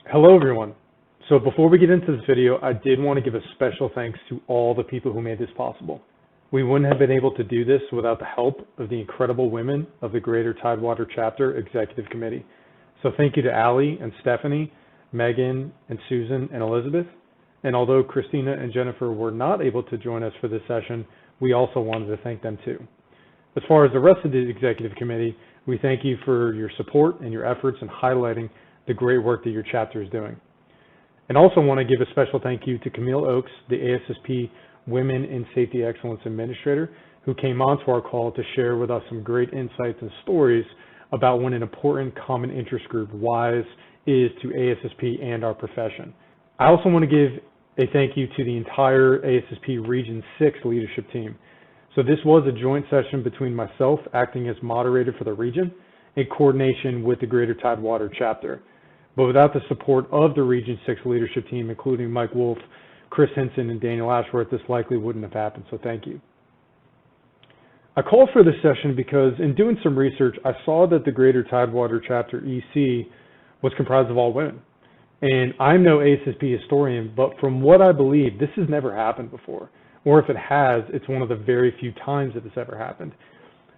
Hello everyone. So before we get into this video, I did want to give a special thanks to all the people who made this possible. We wouldn't have been able to do this without the help of the incredible women of the Greater Tidewater Chapter Executive Committee. So thank you to Allie and Stephanie, Megan and Susan and Elizabeth. And although Christina and Jennifer were not able to join us for this session, we also wanted to thank them too. As far as the rest of the Executive Committee, we thank you for your support and your efforts in highlighting the great work that your chapter is doing. And also want to give a special thank you to Camille Oakes, the ASSP Women in Safety Excellence Administrator, who came onto our call to share with us some great insights and stories about what an important common interest group WISE is to ASSP and our profession. I also want to give a thank you to the entire ASSP Region 6 leadership team. So this was a joint session between myself acting as moderator for the region in coordination with the Greater Tidewater chapter. But without the support of the Region 6 leadership team, including Mike Wolf, Chris Hinson, and Daniel Ashworth, this likely wouldn't have happened, so thank you. I called for this session because in doing some research, I saw that the Greater Tidewater Chapter EC was comprised of all women. And I'm no ASSP historian, but from what I believe, this has never happened before. Or if it has, it's one of the very few times that it's ever happened.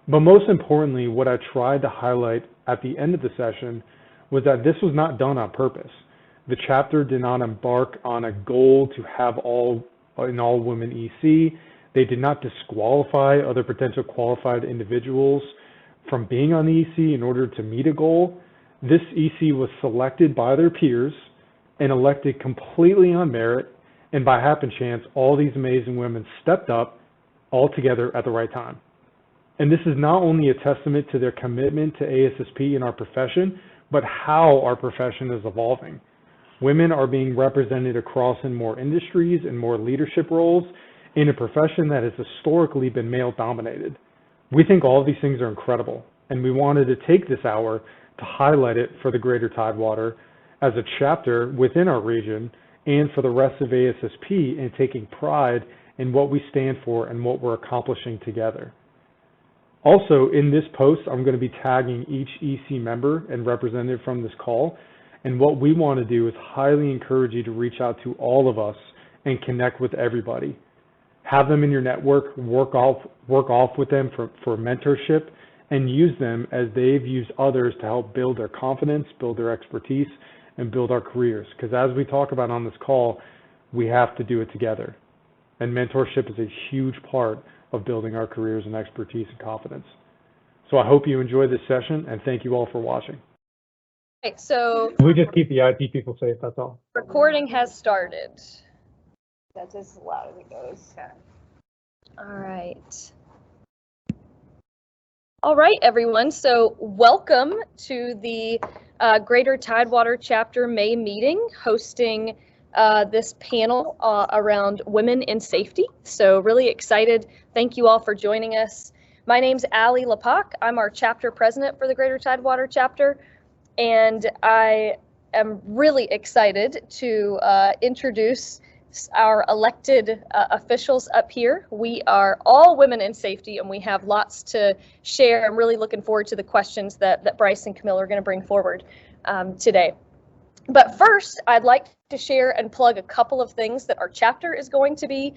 But most importantly, what I tried to highlight at the end of the session was that this was not done on purpose. The chapter did not embark on a goal to have an all-women EC. They did not disqualify other potential qualified individuals from being on the EC in order to meet a goal. This EC was selected by their peers and elected completely on merit, and by happen chance, all these amazing women stepped up all together at the right time. And this is not only a testament to their commitment to ASSP and our profession, but how our profession is evolving. Women are being represented across in more industries and more leadership roles in a profession that has historically been male dominated. We think all of these things are incredible, and we wanted to take this hour to highlight it for the Greater Tidewater as a chapter within our region and for the rest of ASSP in taking pride in what we stand for and what we're accomplishing together. Also, in this post, I'm going to be tagging each EC member and representative from this call. And what we want to do is highly encourage you to reach out to all of us and connect with everybody. Have them in your network, work off with them for mentorship, and use them as they've used others to help build their confidence, build their expertise, and build our careers. Because as we talk about on this call, we have to do it together. And mentorship is a huge part of building our careers and expertise and confidence. So I hope you enjoyed this session, and thank you all for watching. Okay, so we just keep the IT people safe, that's all. Recording has started. That's as loud as it goes. Okay. All right, everyone. So welcome to the Greater Tidewater Chapter May meeting, hosting this panel around women in safety. So really excited. Thank you all for joining us. My name's Allie Lepak. I'm our chapter president for the Greater Tidewater chapter. And I am really excited to introduce our elected officials up here. We are all women in safety and we have lots to share. I'm really looking forward to the questions that Bryce and Camille are going to bring forward today. But first, I'd like to share and plug a couple of things that our chapter is going to be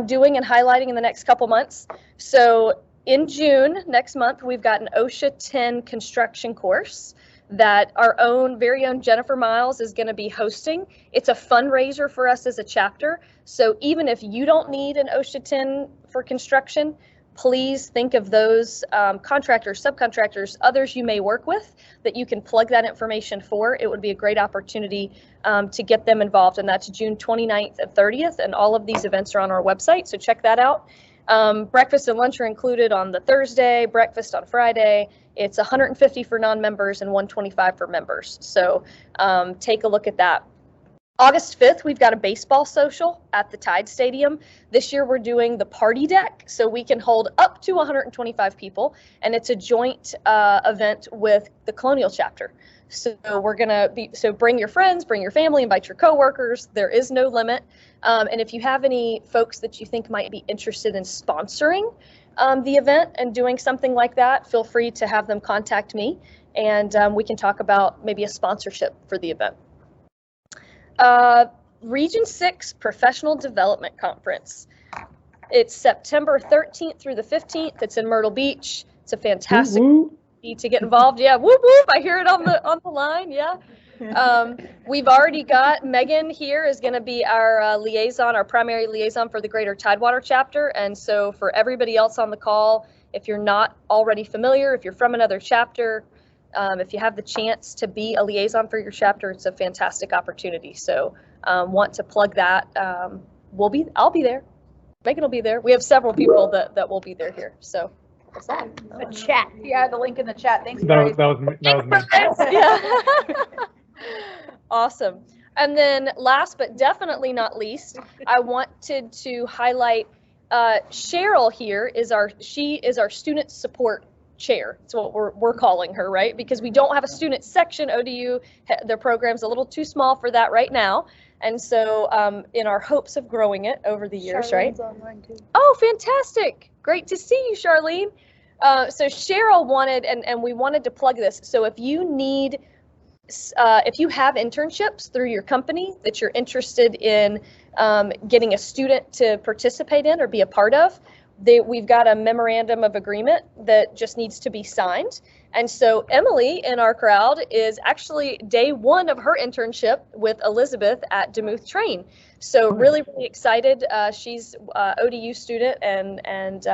doing and highlighting in the next couple months. So in June, next month, we've got an OSHA 10 construction course that our very own Jennifer Miles is going to be hosting. It's a fundraiser for us as a chapter. So even if you don't need an OSHA 10 for construction, please think of those contractors, subcontractors, others you may work with that you can plug that information for. It would be a great opportunity to get them involved, and that's June 29th and 30th, and all of these events are on our website, so check that out. Breakfast and lunch are included on the Thursday, breakfast on Friday. It's $150 for non-members and $125 for members, so take a look at that. August 5th, we've got a baseball social at the Tide Stadium. This year we're doing the party deck, so we can hold up to 125 people, and it's a joint event with the Colonial chapter. So we're gonna bring your friends, bring your family, invite your coworkers. There is no limit. And if you have any folks that you think might be interested in sponsoring the event and doing something like that, feel free to have them contact me, and we can talk about maybe a sponsorship for the event. Region 6 Professional Development Conference. It's September 13th through the 15th. It's in Myrtle Beach. It's a fantastic opportunity to get involved. Yeah, whoop whoop! I hear it on the line. Yeah. We've already got Megan here is going to be our liaison, our primary liaison for the Greater Tidewater chapter. And so for everybody else on the call, if you're not already familiar, if you're from another chapter, if you have the chance to be a liaison for your chapter, it's a fantastic opportunity. So want to plug that. I'll be there. Megan will be there. We have several people that will be there here. So what's that? The chat. Yeah, the link in the chat. Thanks, That Bryce. was me. Yeah. Awesome. And then last but definitely not least, I wanted to highlight Cheryl here she is our student support chair. It's what we're calling her, right? Because we don't have a student section. ODU, their program's a little too small for that right now. And so in our hopes of growing it over the years, Charlene's right? online too. Oh, fantastic. Great to see you, Charlene. So Cheryl wanted, and we wanted to plug this. So if you need, if you have internships through your company that you're interested in getting a student to participate in or be a part of, we've got a memorandum of agreement that just needs to be signed. And so Emily in our crowd is actually day one of her internship with Elizabeth at Demuth Train. So really, really excited. She's ODU student and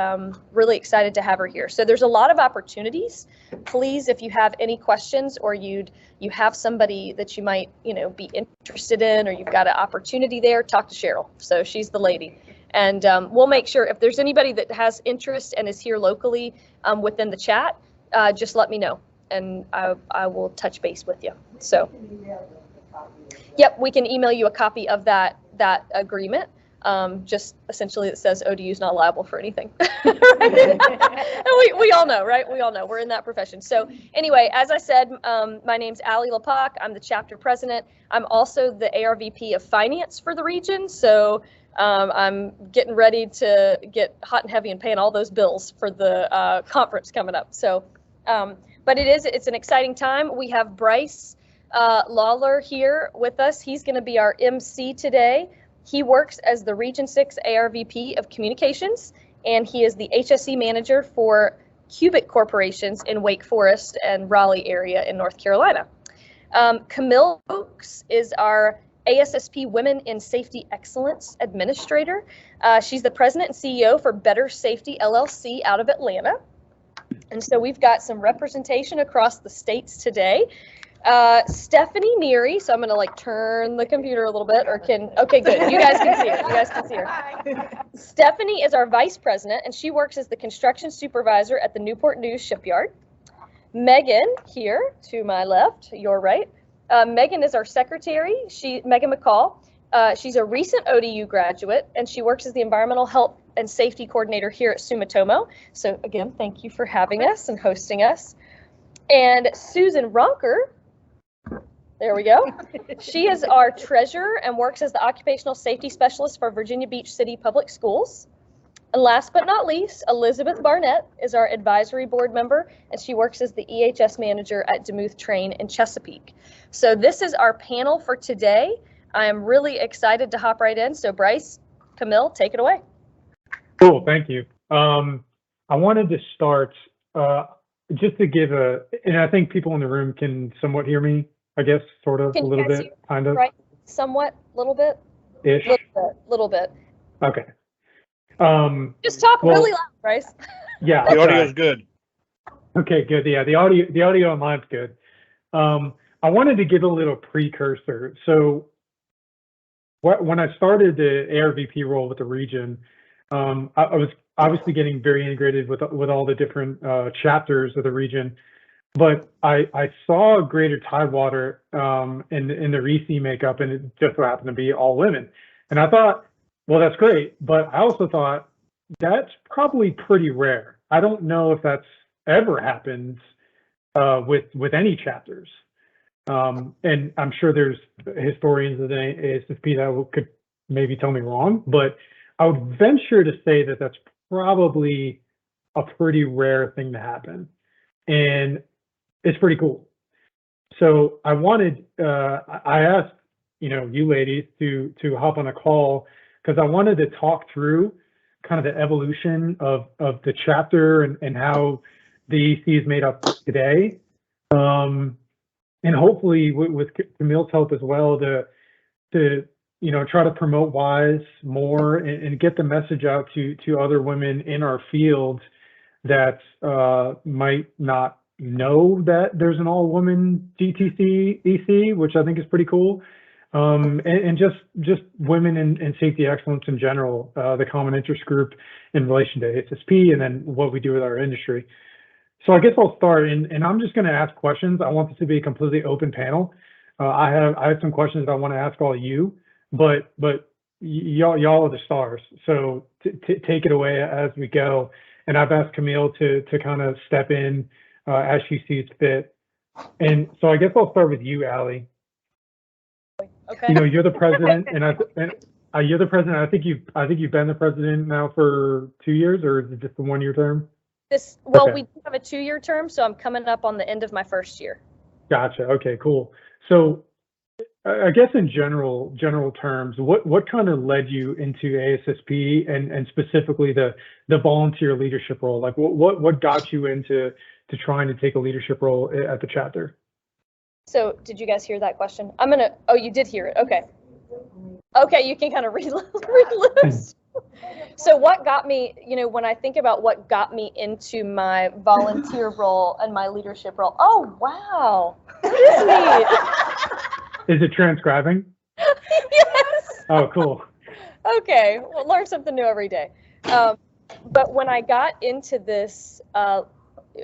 really excited to have her here. So there's a lot of opportunities. Please, if you have any questions or you have somebody that you might be interested in, or you've got an opportunity there, talk to Cheryl. So she's the lady. And we'll make sure if there's anybody that has interest and is here locally within the chat, just let me know and I will touch base with you. So, yep, we can email you a copy of that agreement. Just essentially it says ODU is not liable for anything. And we all know, right? We all know we're in that profession. So anyway, as I said, my name's Allie Lepak. I'm the chapter president. I'm also the ARVP of finance for the region. So I'm getting ready to get hot and heavy and paying all those bills for the conference coming up. So, but it's an exciting time. We have Bryce Lawler here with us. He's going to be our MC today. He works as the Region 6 ARVP of Communications, and he is the HSE manager for Cubic Corporations in Wake Forest and Raleigh area in North Carolina. Camille Oakes is our ASSP Women in Safety Excellence Administrator. She's the president and CEO for Better Safety LLC out of Atlanta. And so we've got some representation across the states today. Stephanie Neary, so I'm gonna turn the computer a little bit, okay, good. You guys can see her. Stephanie is our vice president, and she works as the construction supervisor at the Newport News Shipyard. Megan here to my left, your right. Megan is our secretary. Megan McCall. She's a recent ODU graduate, and she works as the environmental health and safety coordinator here at Sumitomo. So again, thank you for having us and hosting us. And Susan Ronker, there we go. She is our treasurer and works as the occupational safety specialist for Virginia Beach City Public Schools. And last but not least, Elizabeth Barnett is our advisory board member, and she works as the EHS manager at Demuth Train in Chesapeake. So this is our panel for today. I am really excited to hop right in. So Bryce, Camille, take it away. Cool, thank you. I wanted to start just to give and I think people in the room can somewhat hear me, I guess, sort of, a little bit, kind of. Right, somewhat, little bit? Ish. Little bit. Okay. Just talk really loud, Bryce. Yeah. The audio is good. Okay, good. Yeah, the audio online's good. I wanted to give a little precursor. So when I started the ARVP role with the region, I was obviously getting very integrated with all the different chapters of the region, but I saw Greater Tidewater in the REC makeup, and it just so happened to be all women. And I thought, well, that's great, but I also thought that's probably pretty rare. I don't know if that's ever happened with any chapters. And I'm sure there's historians of the ASSP that could maybe tell me wrong, but I would venture to say that that's probably a pretty rare thing to happen. And it's pretty cool. So I wanted, I asked you ladies to hop on a call, because I wanted to talk through kind of the evolution of the chapter and how the EC is made up today. And hopefully with Camille's help as well to try to promote WISE more and get the message out to other women in our field that might not know that there's an all-woman GTC EC, which I think is pretty cool. And just women in safety excellence in general, the common interest group in relation to ASSP, and then what we do with our industry. So I guess I'll start, and I'm just going to ask questions. I want this to be a completely open panel. I have some questions that I want to ask all of you, but y'all are the stars. So take it away as we go. And I've asked Camille to kind of step in as she sees fit. And so I guess I'll start with you, Allie. Okay. You're the president, and you're the president. I think you've been the president now for 2 years, or is it just a 1-year term? Okay. We have a 2-year term, so I'm coming up on the end of my first year. Gotcha. Okay, cool. So I guess in general terms, what kind of led you into ASSP and specifically the volunteer leadership role? Like what got you into trying to take a leadership role at the chapter? So did you guys hear that question? Oh, you did hear it. Okay. Okay, you can kind of reloose. So what got me, when I think about what got me into my volunteer role and my leadership role, oh, wow, that is neat. Is it transcribing? Yes. Oh, cool. Okay, well, learn something new every day. But when I got into this,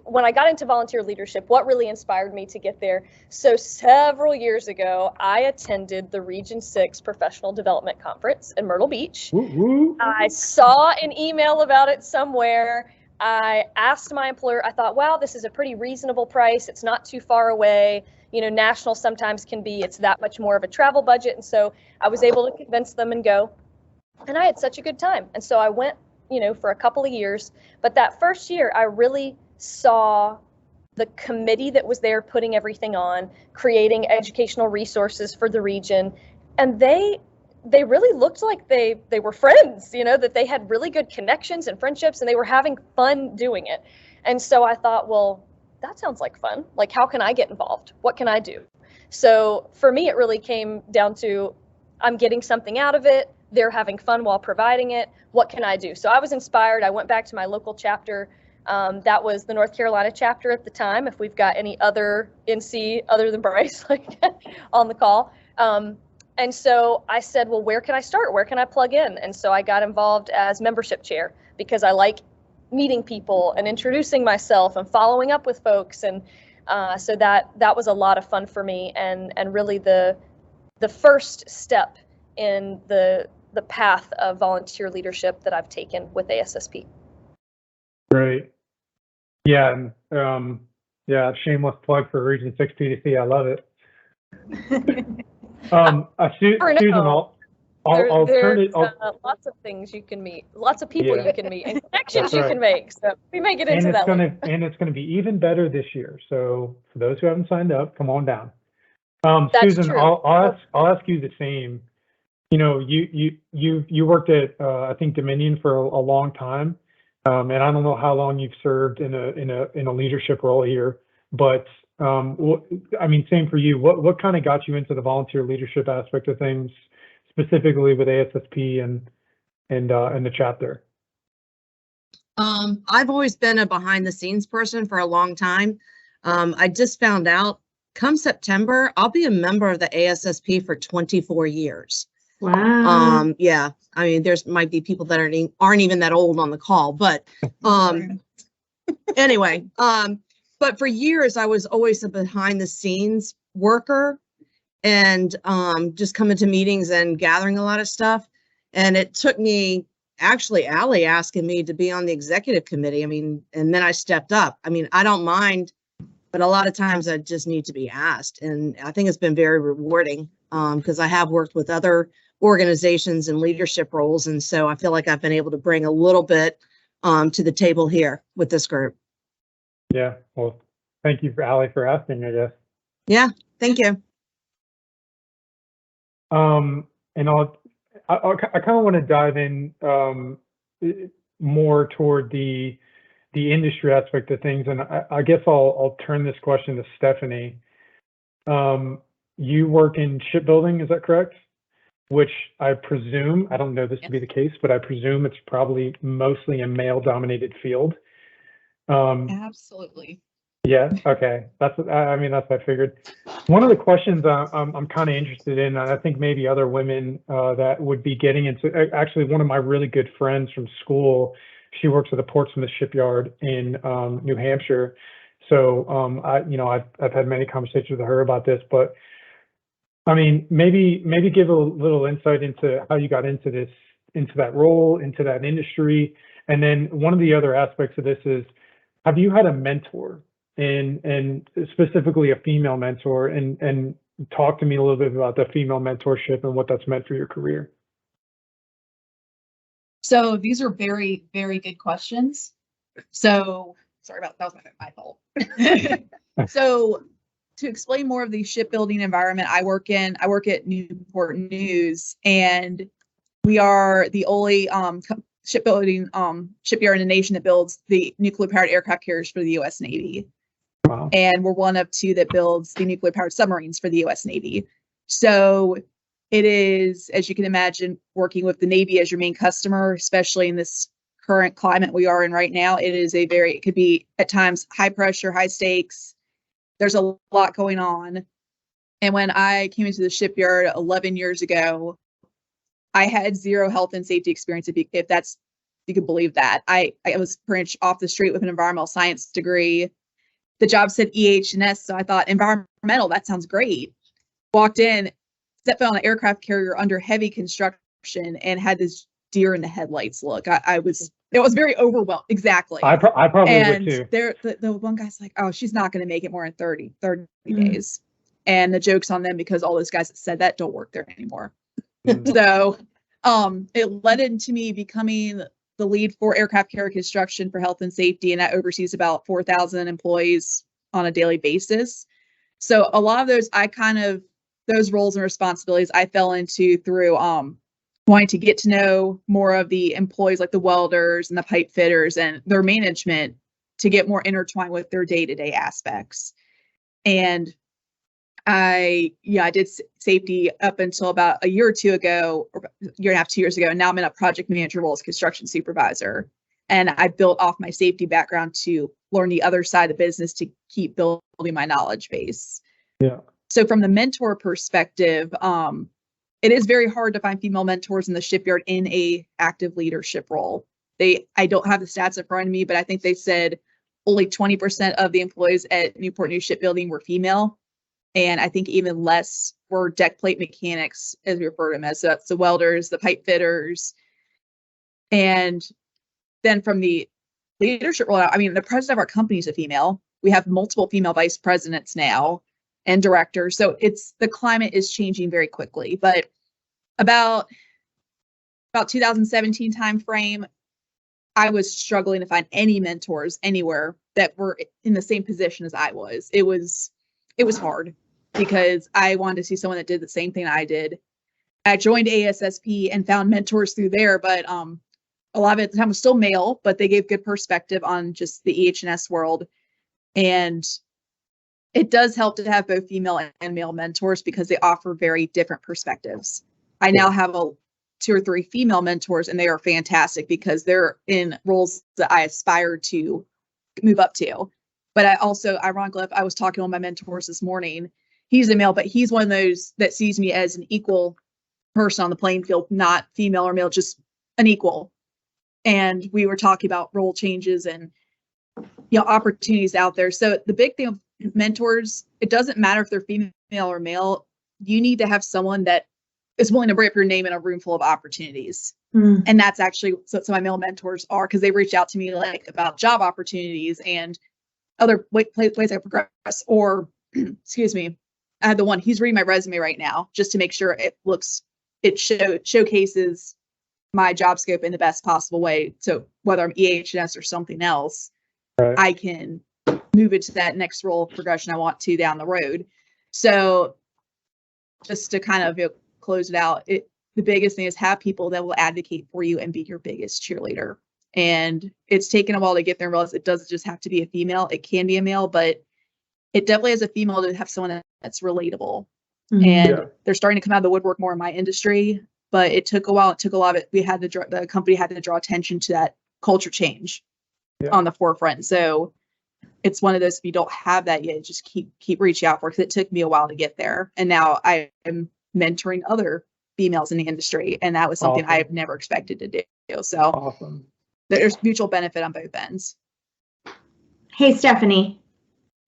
when I got into volunteer leadership, what really inspired me to get there? So several years ago, I attended the Region 6 Professional Development Conference in Myrtle Beach. Woo-woo. I saw an email about it somewhere. I asked my employer, I thought, wow, this is a pretty reasonable price. It's not too far away. National sometimes can be, it's that much more of a travel budget. And so I was able to convince them and go. And I had such a good time. And so I went, for a couple of years. But that first year, I really saw the committee that was there putting everything on, creating educational resources for the region. And they really looked like they were friends, that they had really good connections and friendships, and they were having fun doing it. And so I thought, well, that sounds like fun. Like, how can I get involved? What can I do? So for me, it really came down to, I'm getting something out of it. They're having fun while providing it. What can I do? So I was inspired. I went back to my local chapter. That was the North Carolina chapter at the time, if we've got any other NC other than Bryce on the call. And so I said, well, where can I start? Where can I plug in? And so I got involved as membership chair because I like meeting people and introducing myself and following up with folks. And so that was a lot of fun for me, and really the first step in the path of volunteer leadership that I've taken with ASSP. Great. Yeah. Shameless plug for Region 6 PDC. I love it. Susan, I'll turn it. Lots of things you can meet, lots of people you can meet, and connections you can make. So we may get into that. And it's going to be even better this year. So for those who haven't signed up, come on down. Susan, true. I'll ask you the same. You worked at I think Dominion for a long time. And I don't know how long you've served in a leadership role here, but same for you. What kind of got you into the volunteer leadership aspect of things, specifically with ASSP and the chapter? I've always been a behind the scenes person for a long time. I just found out come September, I'll be a member of the ASSP for 24 years. Wow. Yeah, there's might be people that aren't even that old on the call, but anyway, but for years I was always a behind the scenes worker and just coming to meetings and gathering a lot of stuff. And it took me actually Allie asking me to be on the executive committee. And then I stepped up. I don't mind, but a lot of times I just need to be asked. And I think it's been very rewarding because I have worked with other organizations and leadership roles. And so I feel like I've been able to bring a little bit to the table here with this group. Yeah, well, thank you for Allie for asking, I guess. Yeah, thank you. And I kind of want to dive in more toward the industry aspect of things, and I guess I'll turn this question to Stephanie. You work in shipbuilding, is that correct? Which I presume, I don't know this to be the case, but I presume it's probably mostly a male-dominated field. Absolutely. Yeah. Okay. That's what I figured. One of the questions I'm kind of interested in, and I think maybe other women that would be getting into. Actually, one of my really good friends from school, she works at the Portsmouth shipyard in New Hampshire. So I've had many conversations with her about this, but I mean, maybe give a little insight into how you got into that role, into that industry, and then one of the other aspects of this is, have you had a mentor? And specifically a female mentor, and talk to me a little bit about the female mentorship and what that's meant for your career. So these are very, very good questions. So sorry about that, was my fault. So to explain more of the shipbuilding environment I work at Newport News, and we are the only shipyard in the nation that builds the nuclear powered aircraft carriers for the U.S. Navy. Wow. And we're one of two that builds the nuclear powered submarines for the U.S. Navy. So it is, as you can imagine, working with the Navy as your main customer, especially in this current climate we are in right now. It could be at times high pressure, high stakes. There's a lot going on. And when I came into the shipyard 11 years ago, I had zero health and safety experience, if that's, you could believe that. I was pretty much off the street with an environmental science degree. The job said EH&S, so I thought environmental, that sounds great. Walked in, stepped on an aircraft carrier under heavy construction and had this deer in the headlights look. It was very overwhelmed. Exactly. I probably would too. The one guy's like, oh, she's not going to make it more than 30 days. And the joke's on them because all those guys that said that don't work there anymore. So it led into me becoming the lead for aircraft carrier construction for health and safety, and that oversees about 4,000 employees on a daily basis. So a lot of those roles and responsibilities I fell into through wanting to get to know more of the employees, like the welders and the pipe fitters and their management, to get more intertwined with their day-to-day aspects. And I did safety up until about a year or two ago, or a year and a half, 2 years ago. And now I'm in a project manager role as construction supervisor. And I built off my safety background to learn the other side of the business to keep building my knowledge base. Yeah. So from the mentor perspective, it is very hard to find female mentors in the shipyard in a active leadership role. I don't have the stats in front of me, but I think they said only 20% of the employees at Newport News Shipbuilding were female. And I think even less were deck plate mechanics, as we refer to them as. So that's the welders, the pipe fitters. And then from the leadership role, I mean, the president of our company is a female. We have multiple female vice presidents now and directors. So the climate is changing very quickly. But about 2017 timeframe, I was struggling to find any mentors anywhere that were in the same position as I was. It was hard, because I wanted to see someone that did the same thing I did. I joined ASSP and found mentors through there, but a lot of it at the time was still male, but they gave good perspective on just the EH&S world. And it does help to have both female and male mentors because they offer very different perspectives. I now have 2 or 3 female mentors, and they are fantastic because they're in roles that I aspire to move up to. But I also, ironically, I was talking to one of my mentors this morning. He's a male, but he's one of those that sees me as an equal person on the playing field, not female or male, just an equal. And we were talking about role changes and opportunities out there. So the big thing of mentors, it doesn't matter if they're female or male. You need to have someone that is willing to bring up your name in a room full of opportunities. And that's actually what my male mentors are, because they reach out to me like about job opportunities and other ways I progress. Or excuse me, I had the one, he's reading my resume right now just to make sure it showcases my job scope in the best possible way. So whether I'm EH&S or something else, right, I can move it to that next role of progression I want to down the road. So just to kind of close it out, the biggest thing is have people that will advocate for you and be your biggest cheerleader. And it's taken a while to get there and realize it doesn't just have to be a female. It can be a male, but it definitely is a female to have someone that's relatable. And they're starting to come out of the woodwork more in my industry, but it took a while. It took a lot of it. The company had to draw attention to that culture change on the forefront. So it's one of those, if you don't have that yet, just keep reaching out for it, because it took me a while to get there. And now I am mentoring other females in the industry, and that was something I've never expected to do. So there's mutual benefit on both ends. Hey, Stephanie.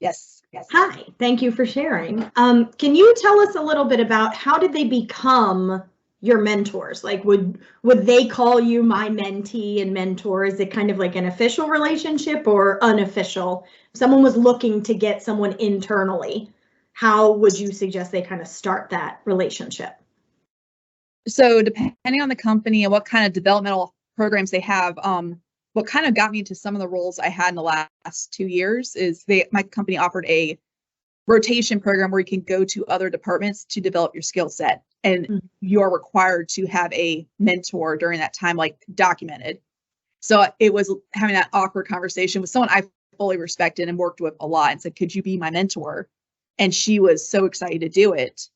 Yes. Hi, thank you for sharing. Can you tell us a little bit about how did they become your mentors? Like, would they call you my mentee and mentor? Is it kind of like an official relationship or unofficial? If someone was looking to get someone internally, how would you suggest they kind of start that relationship? So depending on the company and what kind of developmental programs they have, what kind of got me into some of the roles I had in the last 2 years is my company offered a rotation program where you can go to other departments to develop your skill set. And you are required to have a mentor during that time, like documented. So it was having that awkward conversation with someone I fully respected and worked with a lot, and said, could you be my mentor? And she was so excited to do it.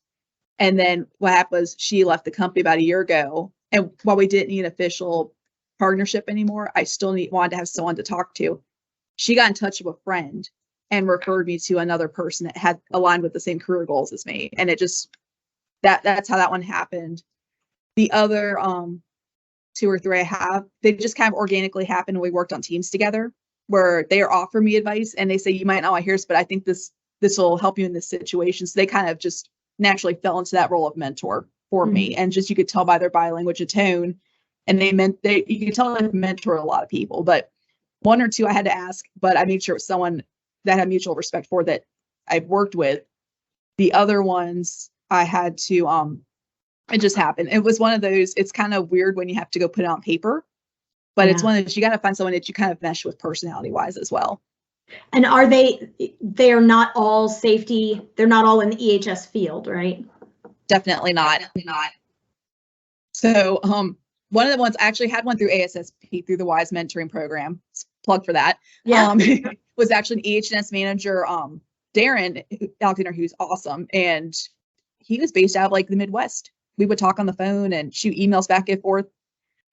And then what happened was she left the company about a year ago. And while we didn't need an official partnership anymore, I still wanted to have someone to talk to. She got in touch with a friend and referred me to another person that had aligned with the same career goals as me. And it just, that's how that one happened. The other 2 or 3 I have, they just kind of organically happened when we worked on teams together, where they are offering me advice and they say, you might not want to hear this, but I think this will help you in this situation. So they kind of just naturally fell into that role of mentor for me. And just, you could tell by their body language and tone. And you could tell I mentor a lot of people, but 1 or 2 I had to ask, but I made sure it was someone that had mutual respect for, that I've worked with. The other ones I had to, it just happened. It was one of those, it's kind of weird when you have to go put it on paper, but it's one of those, you got to find someone that you kind of mesh with personality wise as well. And they're not all safety, they're not all in the EHS field, right? Definitely not. So, one of the ones I actually had one through ASSP, through the WISE mentoring program. Plug for that. Was actually an EHS manager, Darren Alexander, who's awesome. And he was based out of like the Midwest. We would talk on the phone and shoot emails back and forth.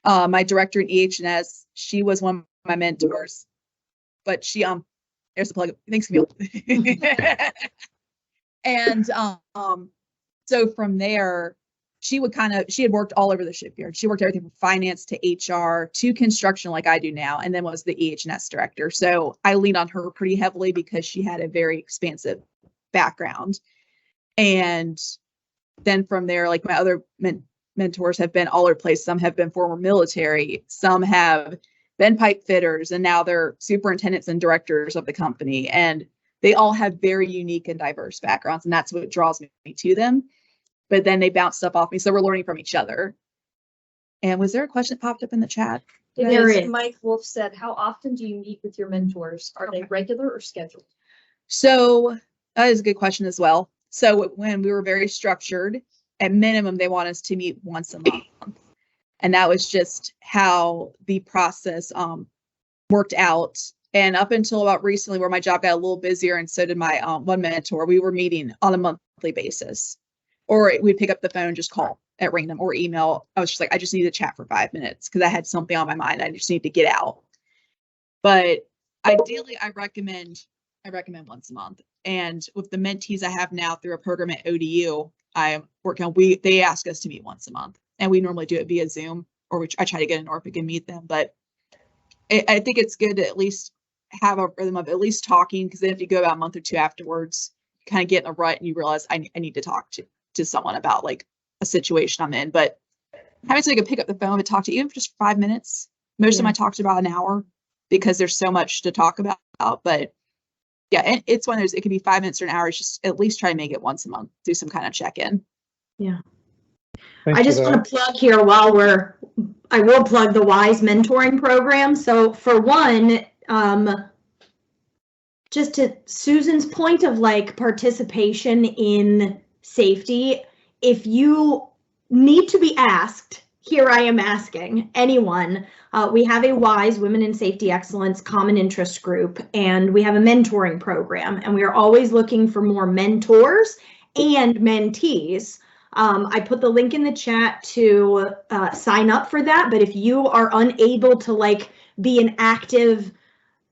My director in EHS, she was one of my mentors, but she, there's the plug. Thanks, Camille. And so from there, she had worked all over the shipyard. She worked everything from finance to HR to construction, like I do now, and then was the EHS director. So I leaned on her pretty heavily because she had a very expansive background. And then from there, like my other mentors have been all over the place. Some have been former military, some have been pipe fitters, and now they're superintendents and directors of the company. And they all have very unique and diverse backgrounds, and that's what draws me to them. But then they bounce stuff off me, so we're learning from each other. And was there a question that popped up in the chat? There is. Mike Wolf said, how often do you meet with your mentors? Are they regular or scheduled? So that is a good question as well. So when we were very structured, at minimum, they want us to meet once a month. And that was just how the process worked out. And up until about recently, where my job got a little busier, and so did my one mentor, we were meeting on a monthly basis. Or we'd pick up the phone and just call at random, or email. I was just like, I just need to chat for 5 minutes because I had something on my mind. I just need to get out. But ideally, I recommend once a month. And with the mentees I have now through a program at ODU, I'm working on, they ask us to meet once a month, and we normally do it via Zoom, or I try to get in Norfolk and meet them. But I think it's good to at least have a rhythm of at least talking, because then if you go about a month or 2 afterwards, you kind of get in a rut and you realize I need to talk to someone about like a situation I'm in. But having somebody pick up the phone and talk to, even for just 5 minutes. Most of them I talked about an hour, because there's so much to talk about. But yeah, and it's one of those, it could be 5 minutes or an hour. It's just at least try to make it once a month, do some kind of check-in. Yeah. Thanks I just want to plug here I will plug the WISE mentoring program. So for one, just to Susan's point of like participation in safety, if you need to be asked, here I am asking anyone. We have a WISE, Women in Safety Excellence Common Interest Group, and we have a mentoring program, and we are always looking for more mentors and mentees. I put the link in the chat to sign up for that, but if you are unable to like be an active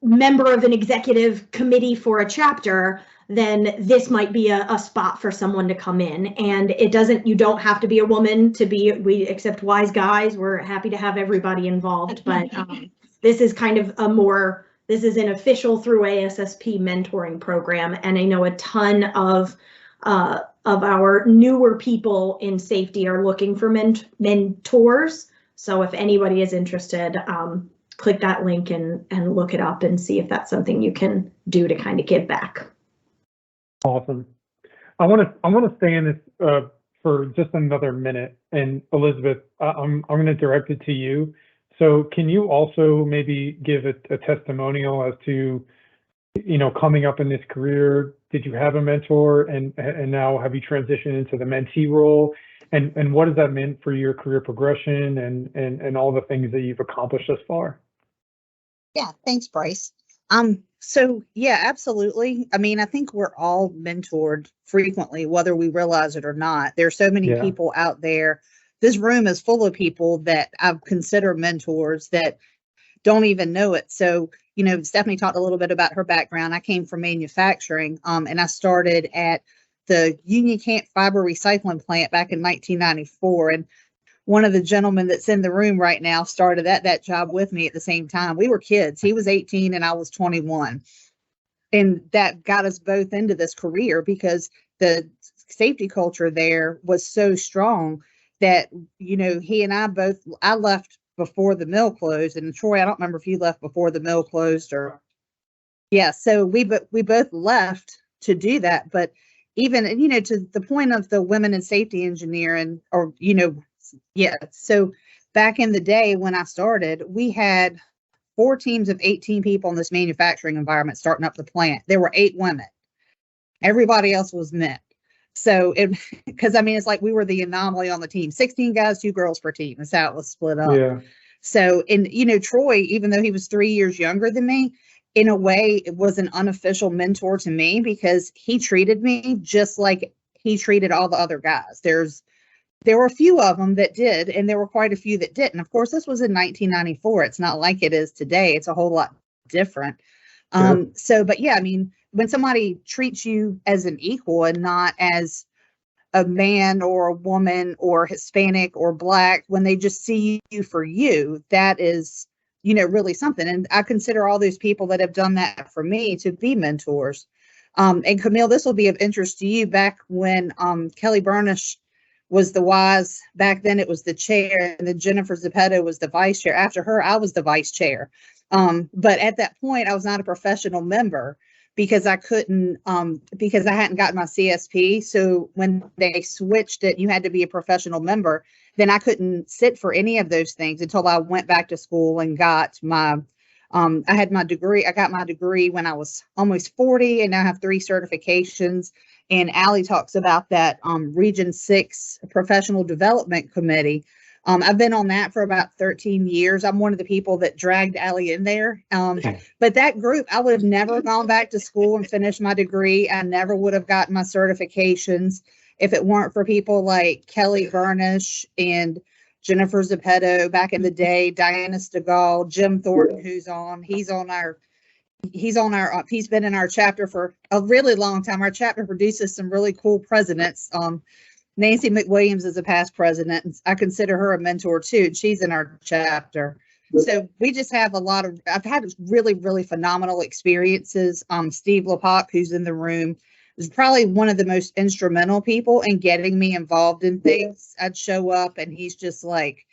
member of an executive committee for a chapter, then this might be a spot for someone to come in. And you don't have to be a woman to be, we accept wise guys. We're happy to have everybody involved, but this is kind of this is an official through ASSP mentoring program. And I know a ton of our newer people in safety are looking for mentors. So if anybody is interested, click that link and look it up and see if that's something you can do to kind of give back. Awesome. I want to stay in this for just another minute. And Elizabeth, I'm going to direct it to you. So can you also maybe give a testimonial as to, coming up in this career? Did you have a mentor, and now have you transitioned into the mentee role? And what has that meant for your career progression and all the things that you've accomplished thus far? Yeah, thanks, Bryce. So yeah, absolutely. I mean, I think we're all mentored frequently, whether we realize it or not. There are so many people out there. This room is full of people that I've considered mentors that don't even know it. So, Stephanie talked a little bit about her background. I came from manufacturing, and I started at the Union Camp Fiber Recycling Plant back in 1994. And one of the gentlemen that's in the room right now started at that job with me at the same time. We were kids. He was 18 and I was 21. And that got us both into this career because the safety culture there was so strong that, he and I left before the mill closed. And Troy, I don't remember if you left before the mill closed or, yeah. So we both left to do that. But even, to the point of the women in safety engineering yeah. So back in the day when I started, we had 4 teams of 18 people in this manufacturing environment starting up the plant. There were 8 women. Everybody else was men. So it's like we were the anomaly on the team. 16 guys, 2 girls per team. That's how it was split up. Yeah. So, Troy, even though he was 3 years younger than me, in a way, it was an unofficial mentor to me because he treated me just like he treated all the other guys. There were a few of them that did, and there were quite a few that didn't. Of course, this was in 1994. It's not like it is today. It's a whole lot different. But yeah, I mean, when somebody treats you as an equal and not as a man or a woman or Hispanic or Black, when they just see you for you, that is, really something. And I consider all those people that have done that for me to be mentors. And Camille, this will be of interest to you. Back when Kelly Burnish was the WISE, back then it was the chair, and then Jennifer Zeppetto was the vice chair. After her, I was the vice chair. But at that point, I was not a professional member because I couldn't, because I hadn't gotten my CSP. So when they switched it, you had to be a professional member. Then I couldn't sit for any of those things until I went back to school and got my, I had my degree. I got my degree when I was almost 40, and now I have 3 certifications. And Allie talks about that Region 6 Professional Development Committee. I've been on that for about 13 years. I'm one of the people that dragged Allie in there. But that group, I would have never gone back to school and finished my degree. I never would have gotten my certifications if it weren't for people like Kelly Burnish and Jennifer Zeppetto back in the day, Diana Stegall, Jim Thornton, he's been in our chapter for a really long time. Our chapter produces some really cool presidents. Nancy McWilliams is a past president, and I consider her a mentor too. And she's in our chapter. So we just have I've had really, really phenomenal experiences. Steve Lepock, who's in the room, is probably one of the most instrumental people in getting me involved in things. I'd show up and he's just like,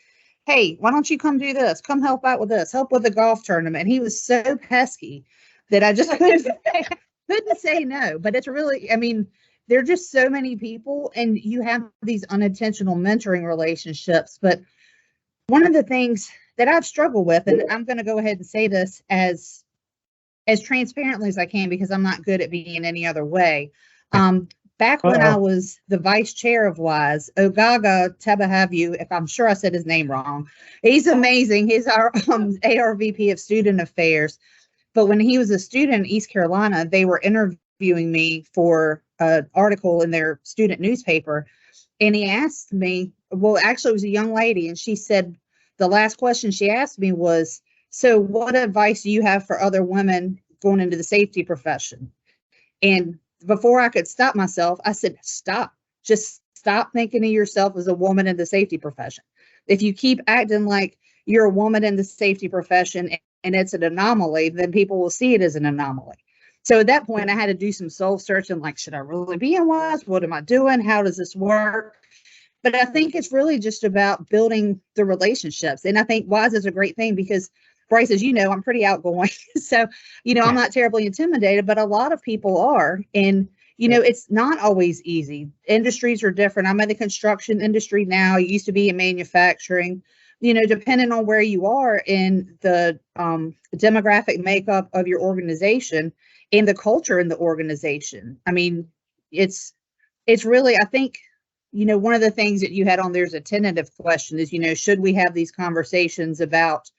hey, why don't you come do this? Come help out with this, help with the golf tournament. And he was so pesky that I just couldn't say no. But it's really, I mean, there are just so many people, and you have these unintentional mentoring relationships. But one of the things that I've struggled with, and I'm going to go ahead and say this as transparently as I can, because I'm not good at being any other way. back when I was the vice chair of WISE, Ogaga Tabahavu, if I'm sure I said his name wrong, he's amazing. He's our ARVP of Student Affairs. But when he was a student in East Carolina, they were interviewing me for an article in their student newspaper. And he asked me, well, actually, it was a young lady, and she said, the last question she asked me was, so what advice do you have for other women going into the safety profession? And before I could stop myself, I said, stop. Just stop thinking of yourself as a woman in the safety profession. If you keep acting like you're a woman in the safety profession and it's an anomaly, then people will see it as an anomaly. So at that point, I had to do some soul searching, like, should I really be in WISE? What am I doing? How does this work? But I think it's really just about building the relationships. And I think WISE is a great thing because, Bryce, as you know, I'm pretty outgoing. So, I'm not terribly intimidated, but a lot of people are. And, it's not always easy. Industries are different. I'm in the construction industry now. I used to be in manufacturing. Depending on where you are in the demographic makeup of your organization and the culture in the organization. I mean, it's really, I think, one of the things that you had on there is a tentative question is, should we have these conversations about,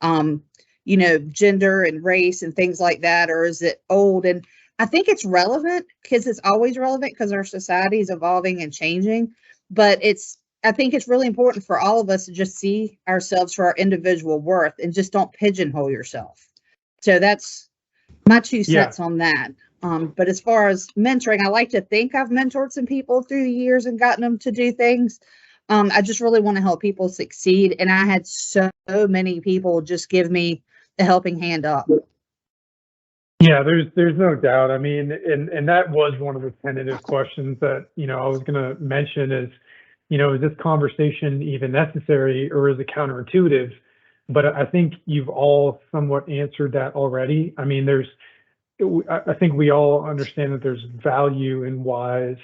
gender and race and things like that, or is it old? And I think it's relevant because it's always relevant because our society is evolving and changing, but I think it's really important for all of us to just see ourselves for our individual worth and just don't pigeonhole yourself. So that's my 2 cents on that. But as far as mentoring, I like to think I've mentored some people through the years and gotten them to do things. I just really want to help people succeed. And I had so many people just give me the helping hand up. Yeah, there's no doubt. I mean, and that was one of the tentative questions that, I was going to mention is, is this conversation even necessary or is it counterintuitive? But I think you've all somewhat answered that already. I mean, I think we all understand that there's value in WISE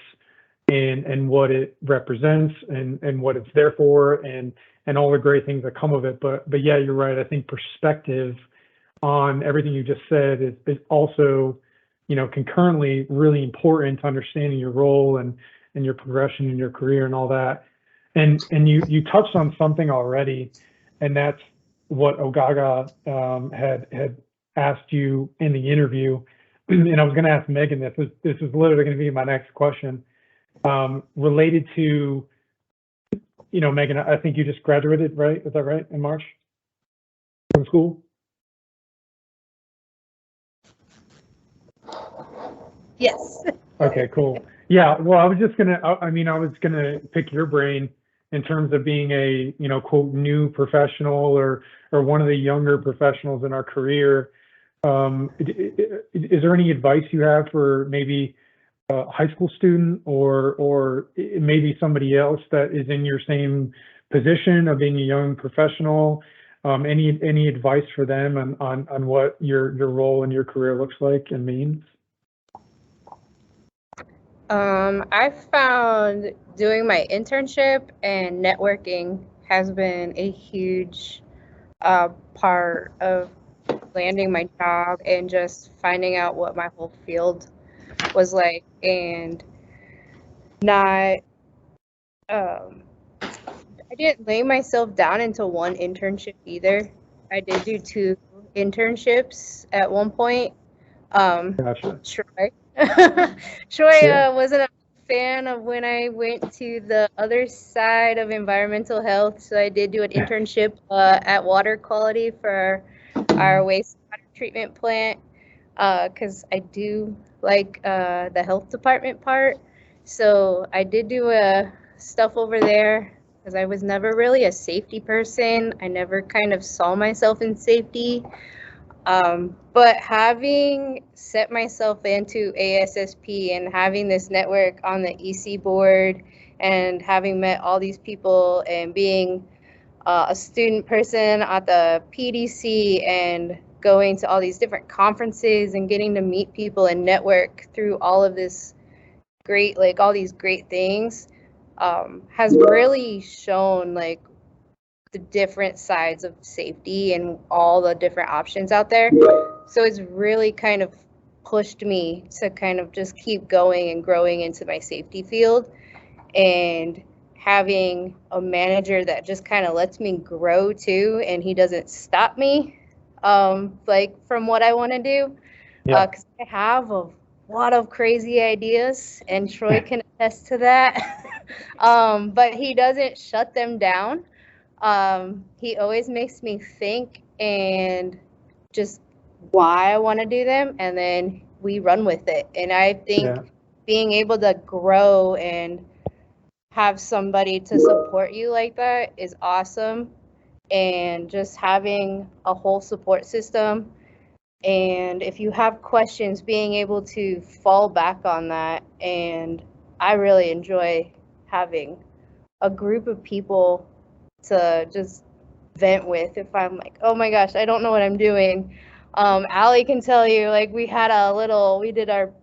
and what it represents and what it's there for and all the great things that come of it. But yeah, you're right. I think perspective on everything you just said is also, concurrently really important to understanding your role and your progression in your career and all that. And you touched on something already, and that's what Ogaga had asked you in the interview. And I was going to ask Megan this. This is literally going to be my next question, related to, Megan, I think you just graduated, right? Is that right, in March from school? Yes. Okay, cool. Yeah, well, I was gonna pick your brain in terms of being a, quote, new professional or one of the younger professionals in our career. Is there any advice you have for maybe a high school student or maybe somebody else that is in your same position of being a young professional? Any advice for them on what your role in your career looks like and means? I found doing my internship and networking has been a huge part of landing my job and just finding out what my whole field was like, and not I didn't lay myself down into one internship either. I did do 2 internships at one point. Gotcha. Troy Troy wasn't a fan of when I went to the other side of environmental health, so I did do an internship at water quality for our wastewater treatment plant, because I do like the health department part. So I did do stuff over there because I was never really a safety person. I never kind of saw myself in safety. But having set myself into ASSP and having this network on the EC board and having met all these people and being a student person at the PDC and going to all these different conferences and getting to meet people and network through all of this great, like all these great things, has really shown like the different sides of safety and all the different options out there. So it's really kind of pushed me to kind of just keep going and growing into my safety field. And having a manager that just kind of lets me grow too, and he doesn't stop me like from what I want to do, because I have a lot of crazy ideas, and Troy can attest to that. But he doesn't shut them down. He always makes me think and just why I want to do them, and then we run with it. And I think being able to grow and have somebody to support you like that is awesome. And just having a whole support system, and if you have questions, being able to fall back on that. And I really enjoy having a group of people to just vent with if I'm like, oh my gosh, I don't know what I'm doing. Allie can tell you, like, we did our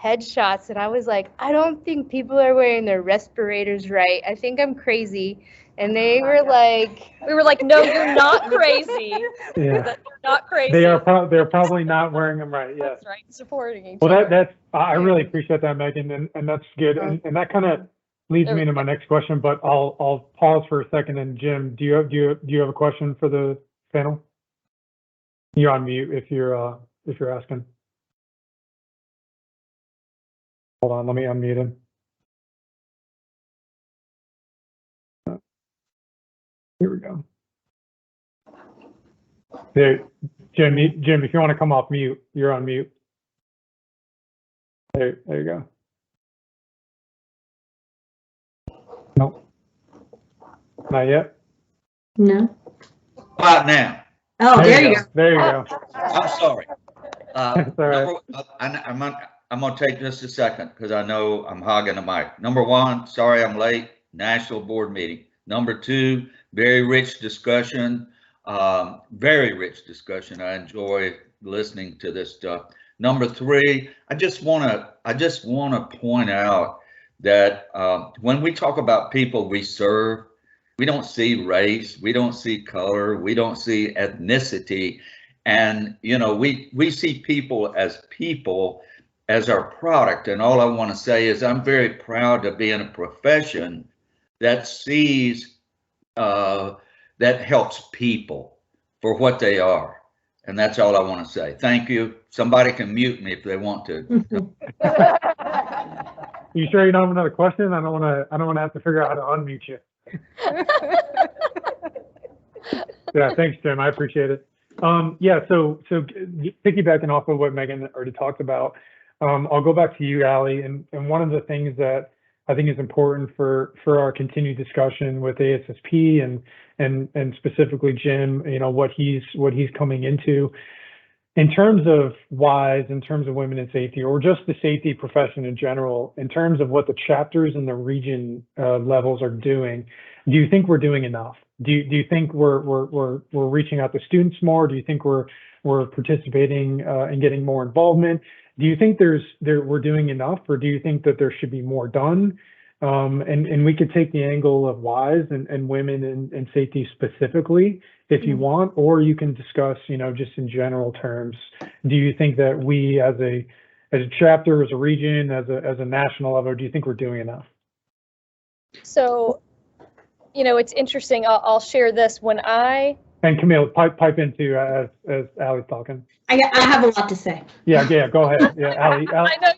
headshots, and I was like, I don't think people are wearing their respirators right. I think I'm crazy. And they were like, we were like, no, you're not crazy. You're not crazy. They're probably not wearing them right. Yes. That's right. Supporting each other. Well, that's I really appreciate that, Megan, and that's good. And that kind of leads me to my next question, but I'll pause for a second. And Jim, do you have a question for the panel? You're on mute if you're asking. Hold on, let me unmute him. Here we go. There, Jim, if you want to come off mute, you're on mute. There you go. Nope. Not yet? No. Right now. Oh, there you go. There you go. I'm sorry. That's all right. I'm going to take just a second because I know I'm hogging the mic. Number one, sorry I'm late. National board meeting. Number two, very rich discussion. Very rich discussion. I enjoy listening to this stuff. Number three, I just want to point out that when we talk about people we serve, we don't see race, we don't see color, we don't see ethnicity, and we see people as our product. And all I want to say is I'm very proud to be in a profession that sees that helps people for what they are. And that's all I want to say. Thank you. Somebody can mute me if they want to. You sure you don't have another question? I don't want to have to figure out how to unmute you. Yeah, thanks, Jim. I appreciate it. Yeah, so piggybacking off of what Megan already talked about, I'll go back to you, Allie. And one of the things that I think is important for our continued discussion with ASSP and specifically Jim, what he's coming into in terms of WISE, in terms of women in safety, or just the safety profession in general, in terms of what the chapters and the region levels are doing. Do you think we're doing enough? Do you think we're reaching out to students more? Do you think we're participating and getting more involvement? Do you think we're doing enough, or do you think that there should be more done? And we could take the angle of WISE and women in safety specifically, if you want, or you can discuss, just in general terms. Do you think that we, as a chapter, as a region, as a national level, do you think we're doing enough? So, it's interesting. I'll share this. And Camille, pipe into as Allie's talking. I have a lot to say. Yeah, go ahead. Yeah,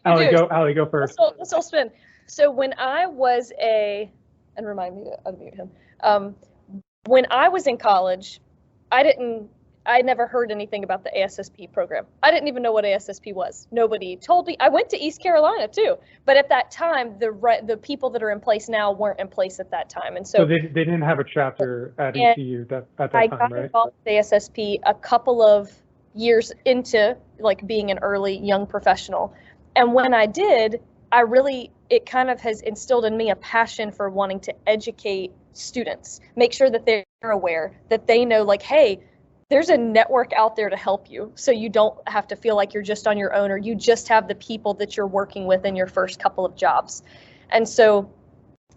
Allie, go first. Let's all spin. So when I was and remind me to unmute him. When I was in college, I never heard anything about the ASSP program. I didn't even know what ASSP was. Nobody told me. I went to East Carolina too, but at that time, the people that are in place now weren't in place at that time, and so they didn't have a chapter at ECU at that time, right? I got involved with ASSP a couple of years into like being an early young professional, and when I did, it kind of has instilled in me a passion for wanting to educate students, make sure that they're aware, that they know, like, hey, there's a network out there to help you, so you don't have to feel like you're just on your own, or you just have the people that you're working with in your first couple of jobs. And so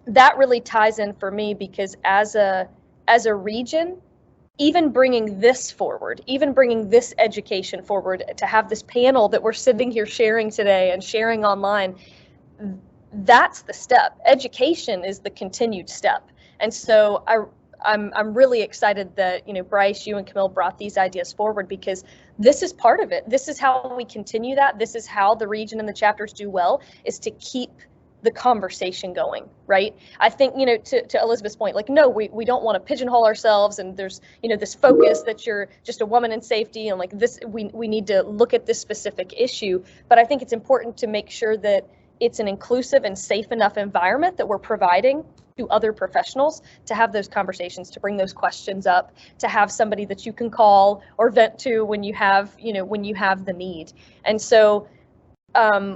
that really ties in for me, because as a region, even bringing this forward, even bringing this education forward, to have this panel that we're sitting here sharing today and sharing online, that's the step. Education is the continued step. And so I'm really excited that, you know, Bryce, you and Camille brought these ideas forward, because this is part of it. This is how we continue that. This is how the region and the chapters do well, is to keep the conversation going, right? I think, you know, to Elizabeth's point, like, no, we don't want to pigeonhole ourselves, and there's, you know, this focus that you're just a woman in safety, and like this, we need to look at this specific issue. But I think it's important to make sure that it's an inclusive and safe enough environment that we're providing to other professionals to have those conversations, to bring those questions up, to have somebody that you can call or vent to when you have, you know, when you have the need. And so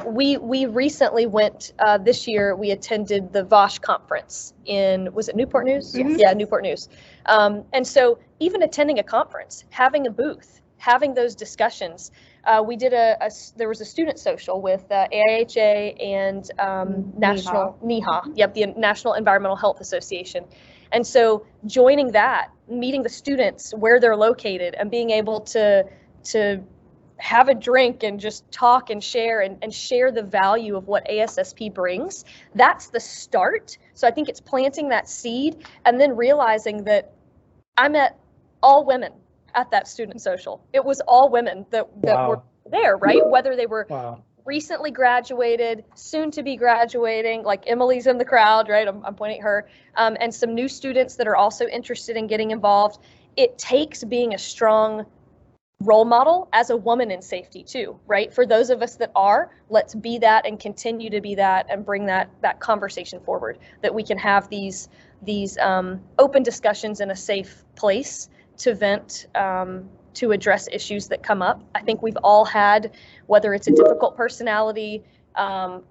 we recently went, this year, we attended the VOSH conference in, was it Newport News? Mm-hmm. Yeah, Newport News. And so even attending a conference, having a booth, having those discussions, we did there was a student social with AIHA and National NEHA, yep, the National Environmental Health Association. And so joining that, meeting the students where they're located, and being able to have a drink and just talk and share and share the value of what ASSP brings, that's the start. So I think it's planting that seed, and then realizing that I met all women at that student social. It was all women that were there, right? Whether they were recently graduated, soon to be graduating, like Emily's in the crowd, right? I'm pointing at her, and some new students that are also interested in getting involved. It takes being a strong role model as a woman in safety too, right? For those of us that are, let's be that and continue to be that, and bring that conversation forward, that we can have these open discussions in a safe place to vent, to address issues that come up. I think we've all had, whether it's a difficult personality,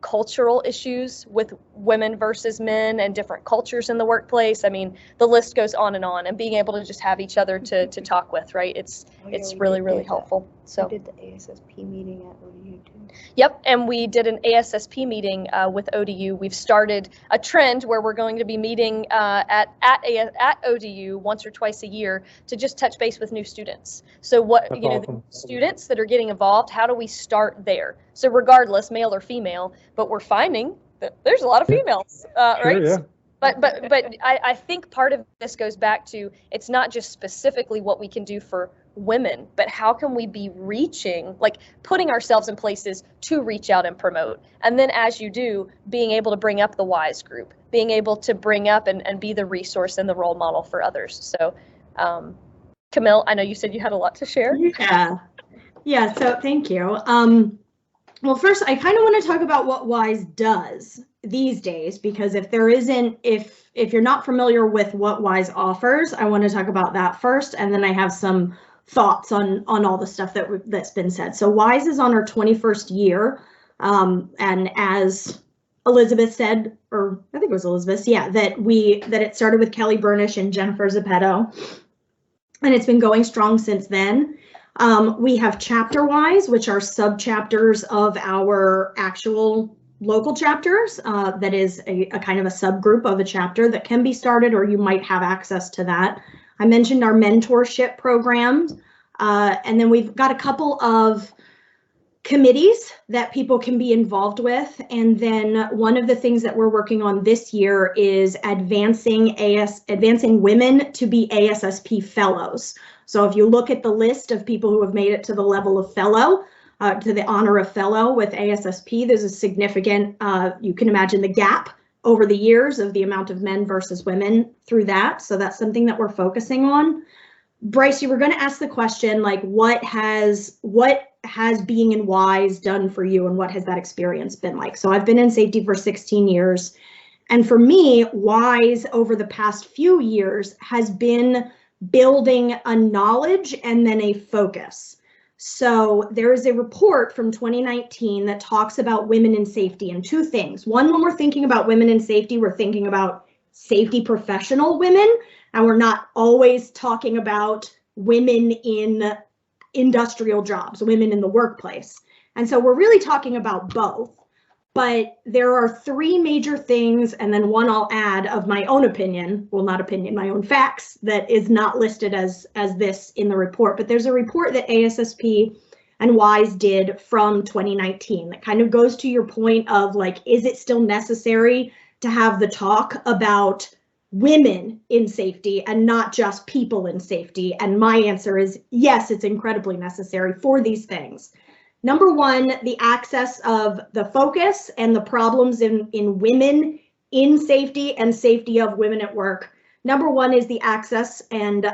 cultural issues with women versus men and different cultures in the workplace. I mean, the list goes on, and being able to just have each other to talk with, right? It's really helpful. So we did the ASSP meeting at ODU too. Yep, and we did an ASSP meeting with ODU. We've started a trend where we're going to be meeting at ODU once or twice a year to just touch base with new students. So what, That's you know, awesome. the students that are getting involved, how do we start there? So regardless, male or female, but we're finding that there's a lot of females, right? Yeah. But I think part of this goes back to, it's not just specifically what we can do for women, but how can we be reaching, like putting ourselves in places to reach out and promote. And then as you do, being able to bring up the WISE group, being able to bring up and be the resource and the role model for others. So Camille, I know you said you had a lot to share. Yeah, so thank you. Well, first, I kind of want to talk about what WISE does these days, because if you're not familiar with what WISE offers, I want to talk about that first, and then I have some thoughts on all the stuff that's been said. So WISE is on our 21st year, and as Elizabeth said, or I think it was Elizabeth, yeah, that it started with Kelly Burnish and Jennifer Zeppetto, and it's been going strong since then. We have chapter WISE, which are sub-chapters of our actual local chapters. That is a kind of a subgroup of a chapter that can be started, or you might have access to that. I mentioned our mentorship programs, and then we've got a couple of committees that people can be involved with. And then one of the things that we're working on this year is advancing women to be ASSP fellows. So if you look at the list of people who have made it to the level of fellow, to the honor of fellow with ASSP, there's a significant, you can imagine the gap over the years of the amount of men versus women through that. So that's something that we're focusing on. Bryce, you were going to ask the question, like, what has being in WISE done for you, and what has that experience been like? So I've been in safety for 16 years. And for me, WISE over the past few years has been building a knowledge and then a focus. So there is a report from 2019 that talks about women in safety, and two things. One, when we're thinking about women in safety, we're thinking about safety professional women, and we're not always talking about women in industrial jobs, women in the workplace. And so we're really talking about both. but there are three major things, and then one I'll add of my own opinion, well, not opinion, my own facts, that is not listed as this in the report. But there's a report that ASSP and WISE did from 2019 that kind of goes to your point of like, is it still necessary to have the talk about women in safety and not just people in safety? And my answer is yes, it's incredibly necessary for these things. Number one, the access of the focus and the problems in women in safety and safety of women at work. Number one is the access and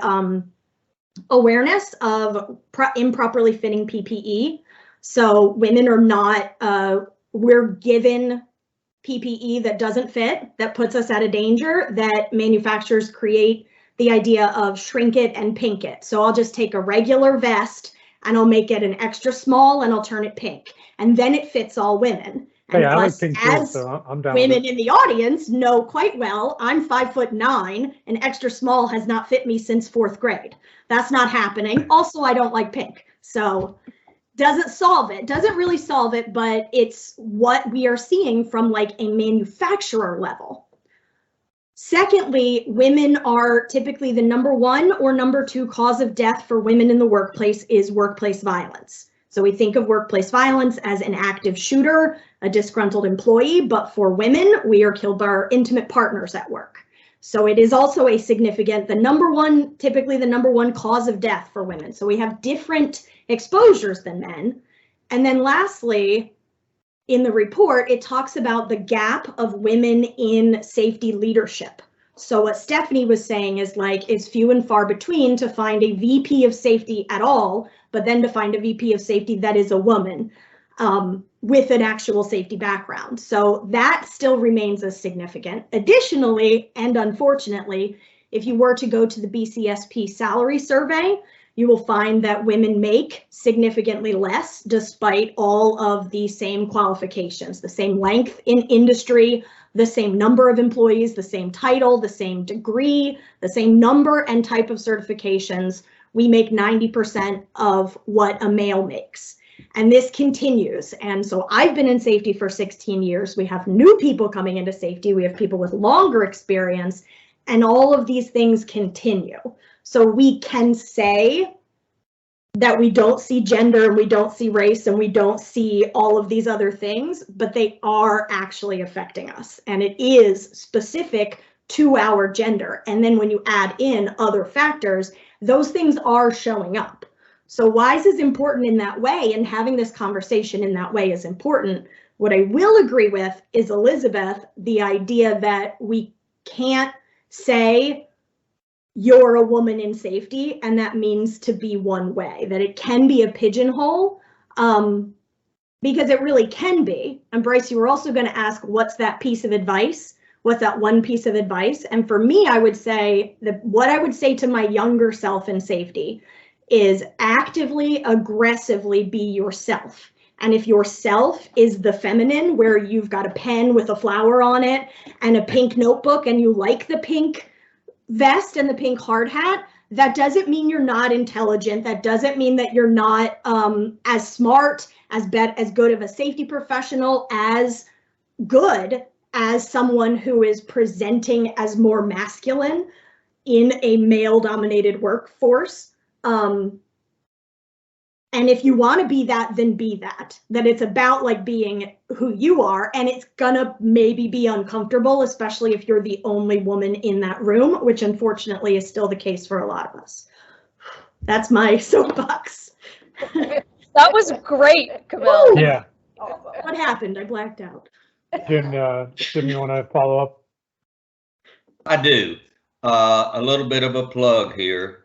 awareness of improperly fitting PPE. So women are not, we're given PPE that doesn't fit, that puts us at a danger, that manufacturers create the idea of shrink it and pink it. So I'll just take a regular vest and I'll make it an extra small and I'll turn it pink. And then it fits all women. And hey, I like pink too, so I'm down with it. Women in the audience know quite well, I'm 5'9", and extra small has not fit me since 4th grade. That's not happening. Also, I don't like pink. So doesn't solve it, doesn't really solve it, but it's what we are seeing from like a manufacturer level. Secondly, women are typically the number 1 or number 2 cause of death for women in the workplace is workplace violence. So we think of workplace violence as an active shooter, a disgruntled employee, but for women, we are killed by our intimate partners at work. So it is also a significant, typically the number 1 cause of death for women. So we have different exposures than men. And then lastly, in the report, it talks about the gap of women in safety leadership. So what Stephanie was saying is like, it's few and far between to find a VP of safety at all, but then to find a VP of safety that is a woman with an actual safety background. So that still remains as significant. Additionally, and unfortunately, if you were to go to the BCSP salary survey, you will find that women make significantly less despite all of the same qualifications, the same length in industry, the same number of employees, the same title, the same degree, the same number and type of certifications. We make 90% of what a male makes. And this continues. And so I've been in safety for 16 years. We have new people coming into safety. We have people with longer experience, and all of these things continue. So we can say that we don't see gender and we don't see race and we don't see all of these other things, but they are actually affecting us. And it is specific to our gender. And then when you add in other factors, those things are showing up. So WISE is important in that way, and having this conversation in that way is important. What I will agree with is, Elizabeth, the idea that we can't say you're a woman in safety and that means to be one way, that it can be a pigeonhole, because it really can be. And Bryce, you were also going to ask, what's that piece of advice? What's that one piece of advice? And for me, I would say that what I would say to my younger self in safety is actively, aggressively be yourself. And if yourself is the feminine, where you've got a pen with a flower on it and a pink notebook and you like the pink vest and the pink hard hat, that doesn't mean you're not intelligent. That doesn't mean that you're not as smart, as good of a safety professional, as good as someone who is presenting as more masculine in a male-dominated workforce. And if you want to be that, then be that. That it's about like being who you are, and it's gonna maybe be uncomfortable, especially if you're the only woman in that room, which unfortunately is still the case for a lot of us. That's my soapbox. That was great, Camille. Yeah. What happened? I blacked out. Jim, you want to follow up? I do. A little bit of a plug here.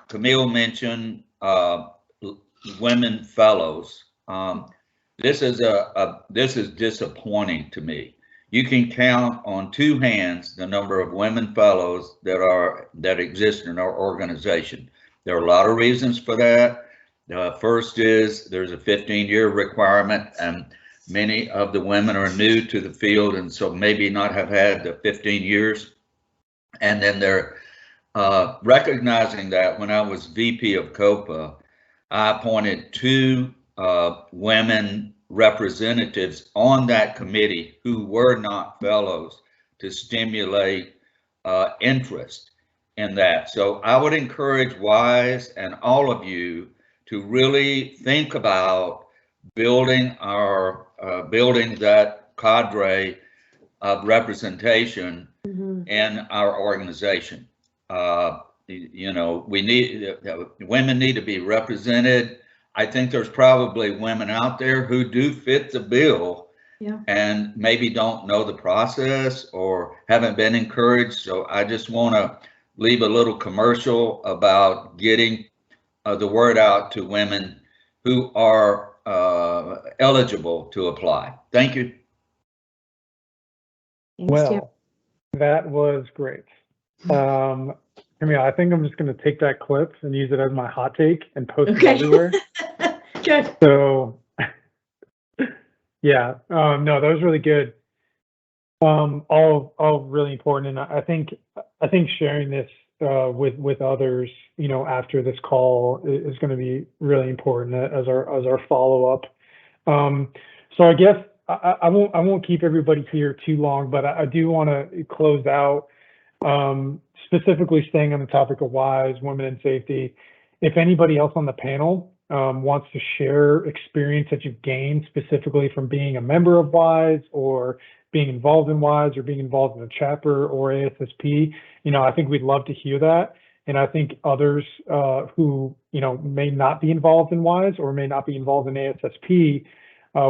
Camille mentioned women fellows. This is disappointing to me. You can count on 2 hands the number of women fellows that exist in our organization. There are a lot of reasons for that. First is there's a 15-year requirement, and many of the women are new to the field, and so maybe not have had the 15 years. And then they're recognizing that when I was VP of COPA, I appointed 2 women representatives on that committee who were not fellows to stimulate interest in that. So I would encourage WISE and all of you to really think about building that cadre of representation in our organization. You know, women need to be represented. I think there's probably women out there who do fit the bill, and maybe don't know the process or haven't been encouraged. So I just want to leave a little commercial about getting the word out to women who are eligible to apply. Thank you. Well, that was great. Camille, I think I'm just going to take that clip and use it as my hot take and post it everywhere. Good. So, yeah, no, that was really good. All really important, and I think sharing this with others, you know, after this call is going to be really important as our follow up. So I guess I won't keep everybody here too long, but I do want to close out. Specifically staying on the topic of WISE, women in safety. If anybody else on the panel wants to share experience that you've gained specifically from being a member of WISE or being involved in WISE or being involved in a chapter or ASSP, you know, I think we'd love to hear that. And I think others who, you know, may not be involved in WISE or may not be involved in ASSP,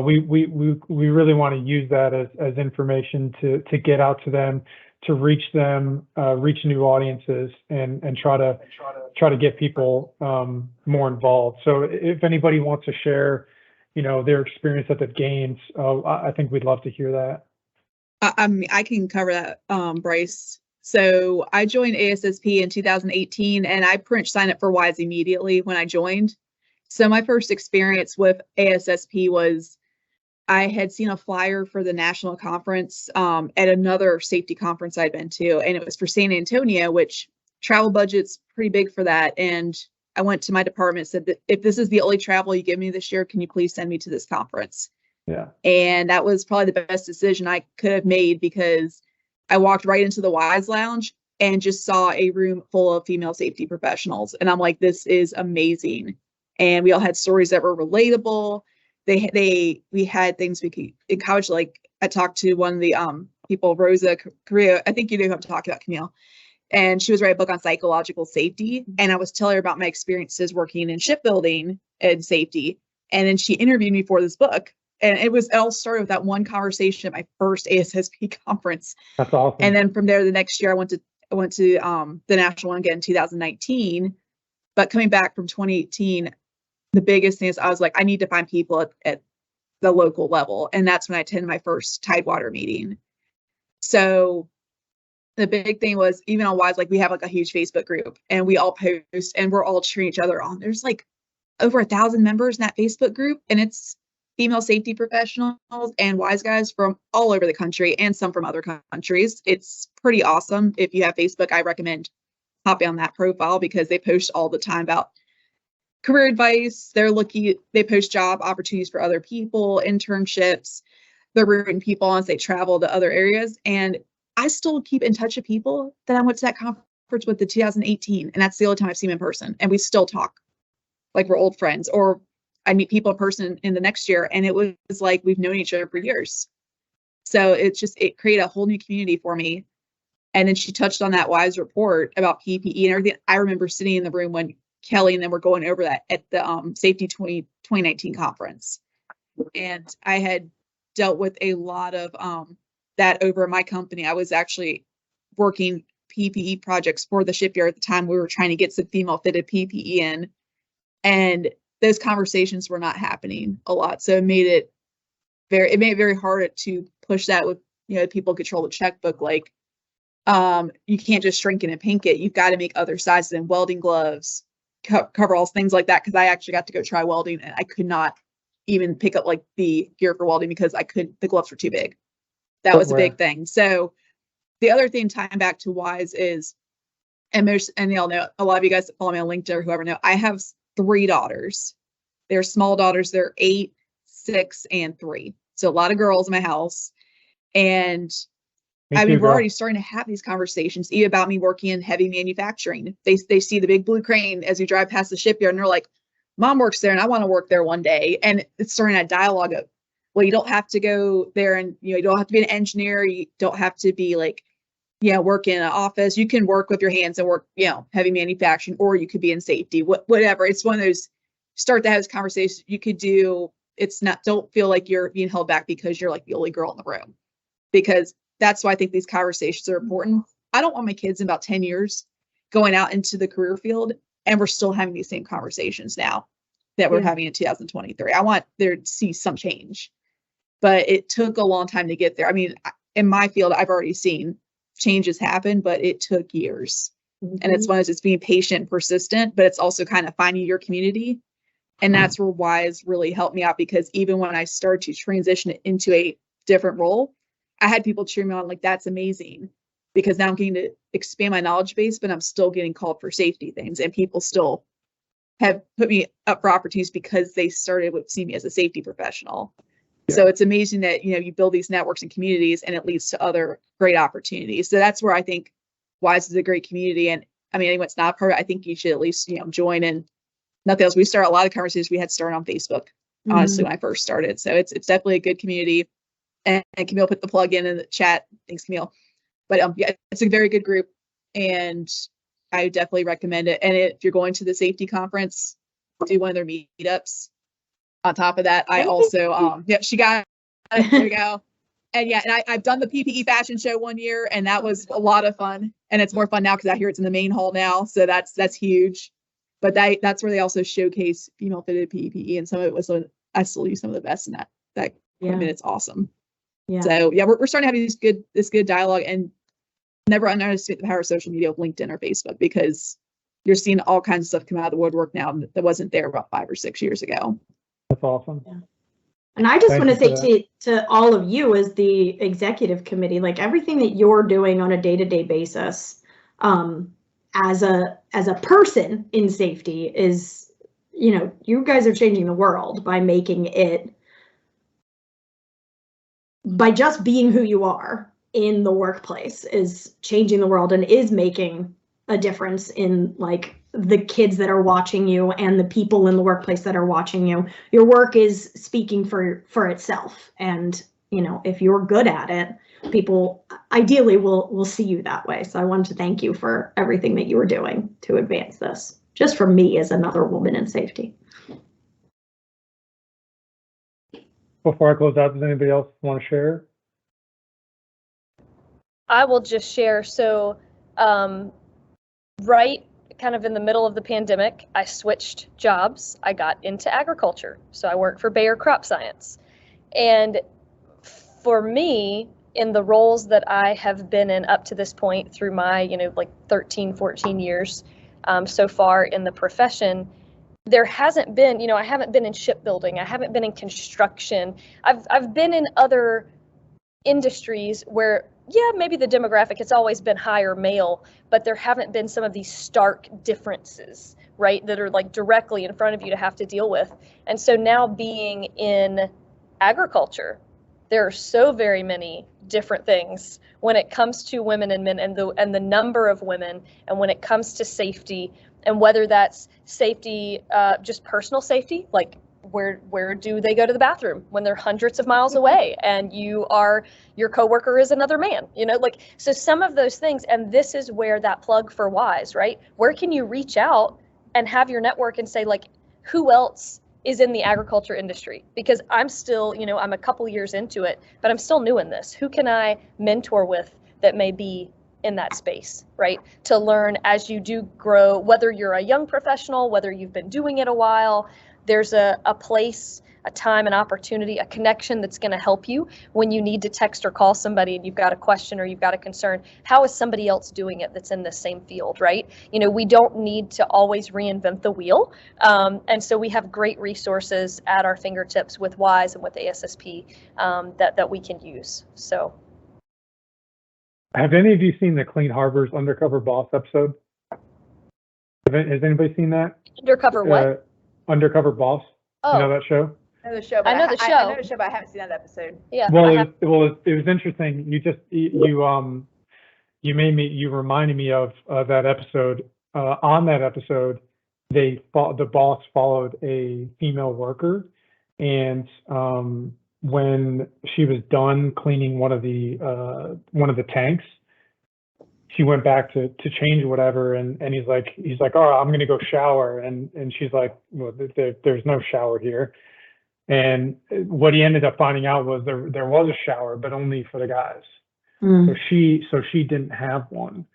we really want to use that as information to get out to them, to reach them, reach new audiences, and try to get people more involved. So if anybody wants to share, you know, their experience that they've gained, I think we'd love to hear that. I can cover that, Bryce. So I joined ASSP in 2018, and I pretty much signed up for WISE immediately when I joined. So my first experience with ASSP was I had seen a flyer for the national conference at another safety conference I'd been to, and it was for San Antonio, which travel budget's pretty big for that. And I went to my department and said that if this is the only travel you give me this year, can you please send me to this conference? Yeah. And that was probably the best decision I could have made, because I walked right into the WISE lounge and just saw a room full of female safety professionals. And I'm like, this is amazing. And we all had stories that were relatable. We had things we could in college. Like I talked to one of the people, Rosa Correa. I think you know who I'm talking about, Camille. And she was writing a book on psychological safety. And I was telling her about my experiences working in shipbuilding and safety. And then she interviewed me for this book. And it all started with that one conversation at my first ASSP conference. That's awesome. And then from there, the next year I went to the national one again in 2019. But coming back from 2018, the biggest thing is I was like, I need to find people at the local level. And that's when I attended my first Tidewater meeting. So the big thing was, even on WISE, like we have like a huge Facebook group and we all post and we're all cheering each other on. There's like over 1,000 members in that Facebook group, and it's female safety professionals and WISE guys from all over the country and some from other countries. It's pretty awesome. If you have Facebook, I recommend hopping on that profile because they post all the time about career advice. They post job opportunities for other people, internships. They're rooting people on as they travel to other areas. And I still keep in touch with people that I went to that conference with in 2018. And that's the only time I've seen them in person. And we still talk like we're old friends, or I meet people in person in the next year. And it was like we've known each other for years. So it created a whole new community for me. And then she touched on that WISE report about PPE and everything. I remember sitting in the room when Kelly and then we're going over that at the Safety 2019 conference. And I had dealt with a lot of that over my company. I was actually working PPE projects for the shipyard at the time. We were trying to get some female fitted PPE in, and those conversations were not happening a lot. So it made it very hard to push that with, people control the checkbook. Like you can't just shrink it and pink it. You've got to make other sizes and welding gloves, coveralls, things like that. Cause I actually got to go try welding and I could not even pick up like the gear for welding because the gloves were too big. That was a big thing. So the other thing tying back to WISE is, and y'all know, a lot of you guys that follow me on LinkedIn or whoever know, I have 3 daughters. They're small daughters. They're 8, 6, and 3. So a lot of girls in my house. And Me I too, mean, we're girl. already starting to have these conversations, even about me working in heavy manufacturing. They see the big blue crane as you drive past the shipyard, and they're like, Mom works there and I want to work there one day. And it's starting that dialogue of, well, you don't have to go there, and you don't have to be an engineer. You don't have to be like, work in an office. You can work with your hands and work, heavy manufacturing, or you could be in safety, whatever. It's one of those, start to have this conversation. You could do, it's not, don't feel like you're being held back because you're like the only girl in the room, because that's why I think these conversations are important. I don't want my kids in about 10 years going out into the career field and we're still having these same conversations now that we're having in 2023. I want there to see some change, but it took a long time to get there. I mean, in my field, I've already seen changes happen, but it took years. And it's one of those, it's being patient and persistent, but it's also kind of finding your community. And that's where WISE really helped me out, because even when I started to transition it into a different role, I had people cheer me on, like, that's amazing, because now I'm getting to expand my knowledge base, but I'm still getting called for safety things, and people still have put me up for opportunities because they started with seeing me as a safety professional. Yeah. So it's amazing that, you build these networks and communities, and it leads to other great opportunities. So that's where I think WISE is a great community. And I mean, anyone's not part of it, I think you should at least, join. And nothing else. We started a lot of conversations we had started on Facebook, honestly, when I first started. So it's definitely a good community. And Camille put the plug in the chat. Thanks, Camille. But yeah, it's a very good group, and I definitely recommend it. And if you're going to the safety conference, do one of their meetups. On top of that, I also she got it. There you go. And yeah, and I've done the PPE fashion show one year, and that was a lot of fun. And it's more fun now because I hear it's in the main hall now, so that's huge. But that's where they also showcase female fitted PPE, and some of it was I still use some of the best in that equipment. It's awesome. Yeah. So yeah, we're starting to have this good dialogue, and never underestimate the power of social media, with LinkedIn or Facebook, because you're seeing all kinds of stuff come out of the woodwork now that wasn't there about 5 or 6 years ago. That's awesome. Yeah. And I just want to say to all of you as the executive committee, like, everything that you're doing on a day-to-day basis, as a person in safety is, you guys are changing the world by making it, by just being who you are in the workplace, is changing the world and is making a difference in, like, the kids that are watching you and the people in the workplace that are watching you. Your work is speaking for itself. And, if you're good at it, people ideally will see you that way. So I wanted to thank you for everything that you were doing to advance this, just for me as another woman in safety. Before I close out, does anybody else want to share? I will just share. So, right kind of in the middle of the pandemic, I switched jobs. I got into agriculture. So I worked for Bayer Crop Science. And for me, in the roles that I have been in up to this point through my, 13, 14 years so far in the profession, there hasn't been, I haven't been in shipbuilding. I haven't been in construction. I've been in other industries where, maybe the demographic has always been higher male, but there haven't been some of these stark differences, right, that are like directly in front of you to have to deal with. And so now being in agriculture, there are so very many different things when it comes to women and men, and the number of women, and when it comes to safety, and whether that's safety, just personal safety, like where do they go to the bathroom when they're hundreds of miles away and your coworker is another man, so some of those things. And this is where that plug for WISE, right? Where can you reach out and have your network and say, like, who else is in the agriculture industry? Because I'm still, I'm a couple years into it, but I'm still new in this. Who can I mentor with that may be in that space, right? To learn as you do grow, whether you're a young professional, whether you've been doing it a while, there's a place, a time, an opportunity, a connection that's going to help you when you need to text or call somebody and you've got a question or you've got a concern. How is somebody else doing it that's in the same field, right? We don't need to always reinvent the wheel. And so we have great resources at our fingertips with WISE and with ASSP that we can use. So. Have any of you seen the Clean Harbors Undercover Boss episode? Has anybody seen that? Undercover what? Undercover Boss. Oh. You know that show? I know the show. But I know the show. I know the show, but I haven't seen that episode. Yeah. Well, it was interesting. You reminded me of that episode. On that episode, the boss followed a female worker, and when she was done cleaning one of the tanks, she went back to change whatever, and he's like, oh, I'm gonna go shower, and she's like, well, there's no shower here. And what he ended up finding out was there was a shower, but only for the guys. So she didn't have one,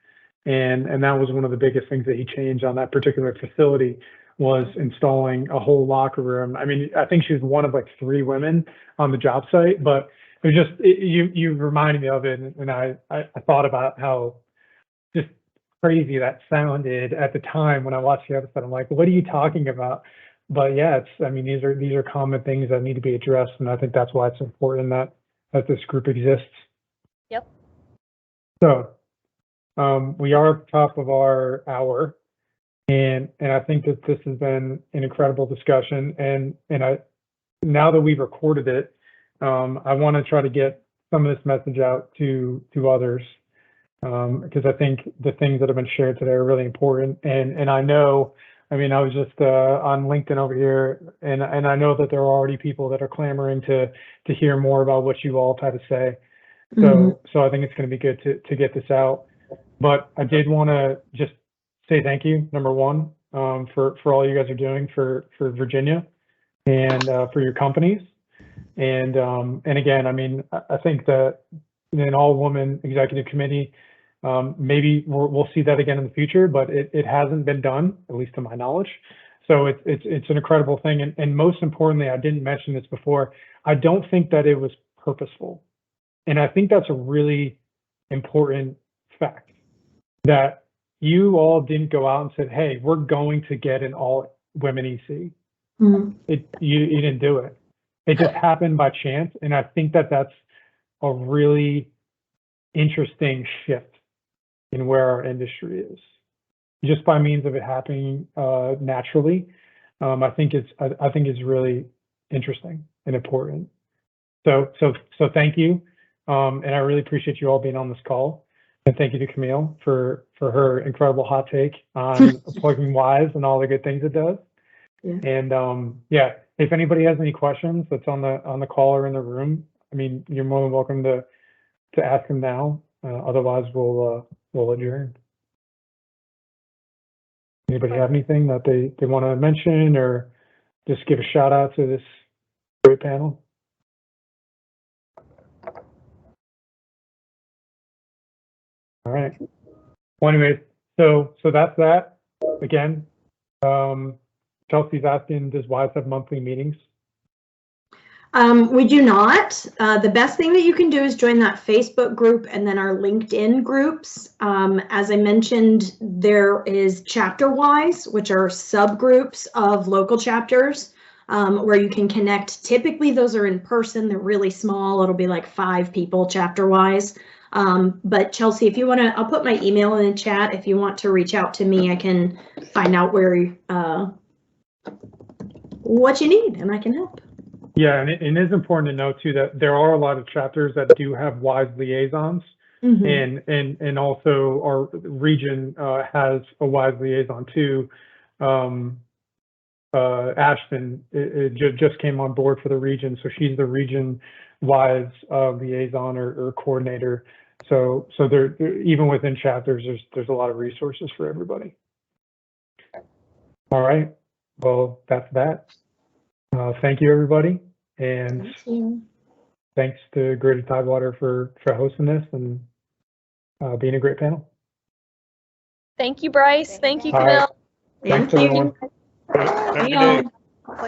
and that was one of the biggest things that he changed on that particular facility, was installing a whole locker room. I mean, I think she was one of like 3 women on the job site, but it was just you reminded me of it, and I thought about how just crazy that sounded at the time when I watched the episode. I'm like, what are you talking about? But yeah, these are common things that need to be addressed, and I think that's why it's important that this group exists. Yep. So we are at the top of our hour, and I think that this has been an incredible discussion, and now that we've recorded it, I want to try to get some of this message out to others, because I think the things that have been shared today are really important, and I know. I mean, I was just on LinkedIn over here, and I know that there are already people that are clamoring to hear more about what you all have to say. So I think it's going to be good to get this out. But I did want to just say thank you, number one, for all you guys are doing for Virginia and for your companies. And again, I mean, I think that an all-woman executive committee, maybe we'll see that again in the future, but it hasn't been done, at least to my knowledge. So it's an incredible thing. And most importantly, I didn't mention this before, I don't think that it was purposeful. And I think that's a really important fact, that you all didn't go out and said, hey, we're going to get an all women EC. You didn't do it. It just happened by chance. And I think that that's a really interesting shift in where our industry is, just by means of it happening naturally. I think it's really interesting and important. So thank you, and I really appreciate you all being on this call. And thank you to Camille for her incredible hot take on plugging Wise and all the good things it does. Yeah. And yeah, if anybody has any questions that's on the call or in the room, I mean, you're more than welcome to ask them now. Otherwise, we'll adjourn. Anybody have anything that they want to mention, or just give a shout out to this great panel? All right. Well, anyways, so that's that. Again, Chelsea's asking, does Wise have monthly meetings? We do not. The best thing that you can do is join that Facebook group and then our LinkedIn groups. As I mentioned, there is Chapter Wise, which are subgroups of local chapters, where you can connect. Typically, those are in person. They're really small. It'll be like 5 people chapter wise. But Chelsea, if you want to, I'll put my email in the chat. If you want to reach out to me, I can find out where what you need, and I can help. Yeah, and it is important to note too that there are a lot of chapters that do have Wise liaisons, and also our region has a Wise liaison too. Ashton just came on board for the region, so she's the region Wise liaison or coordinator. So there, even within chapters, there's a lot of resources for everybody. All right, well, that's that. Thank you, everybody, and thanks to Greater Tidewater for hosting this and being a great panel. Thank you, Bryce. Thank you, Camille. Thanks, everyone. Thank you.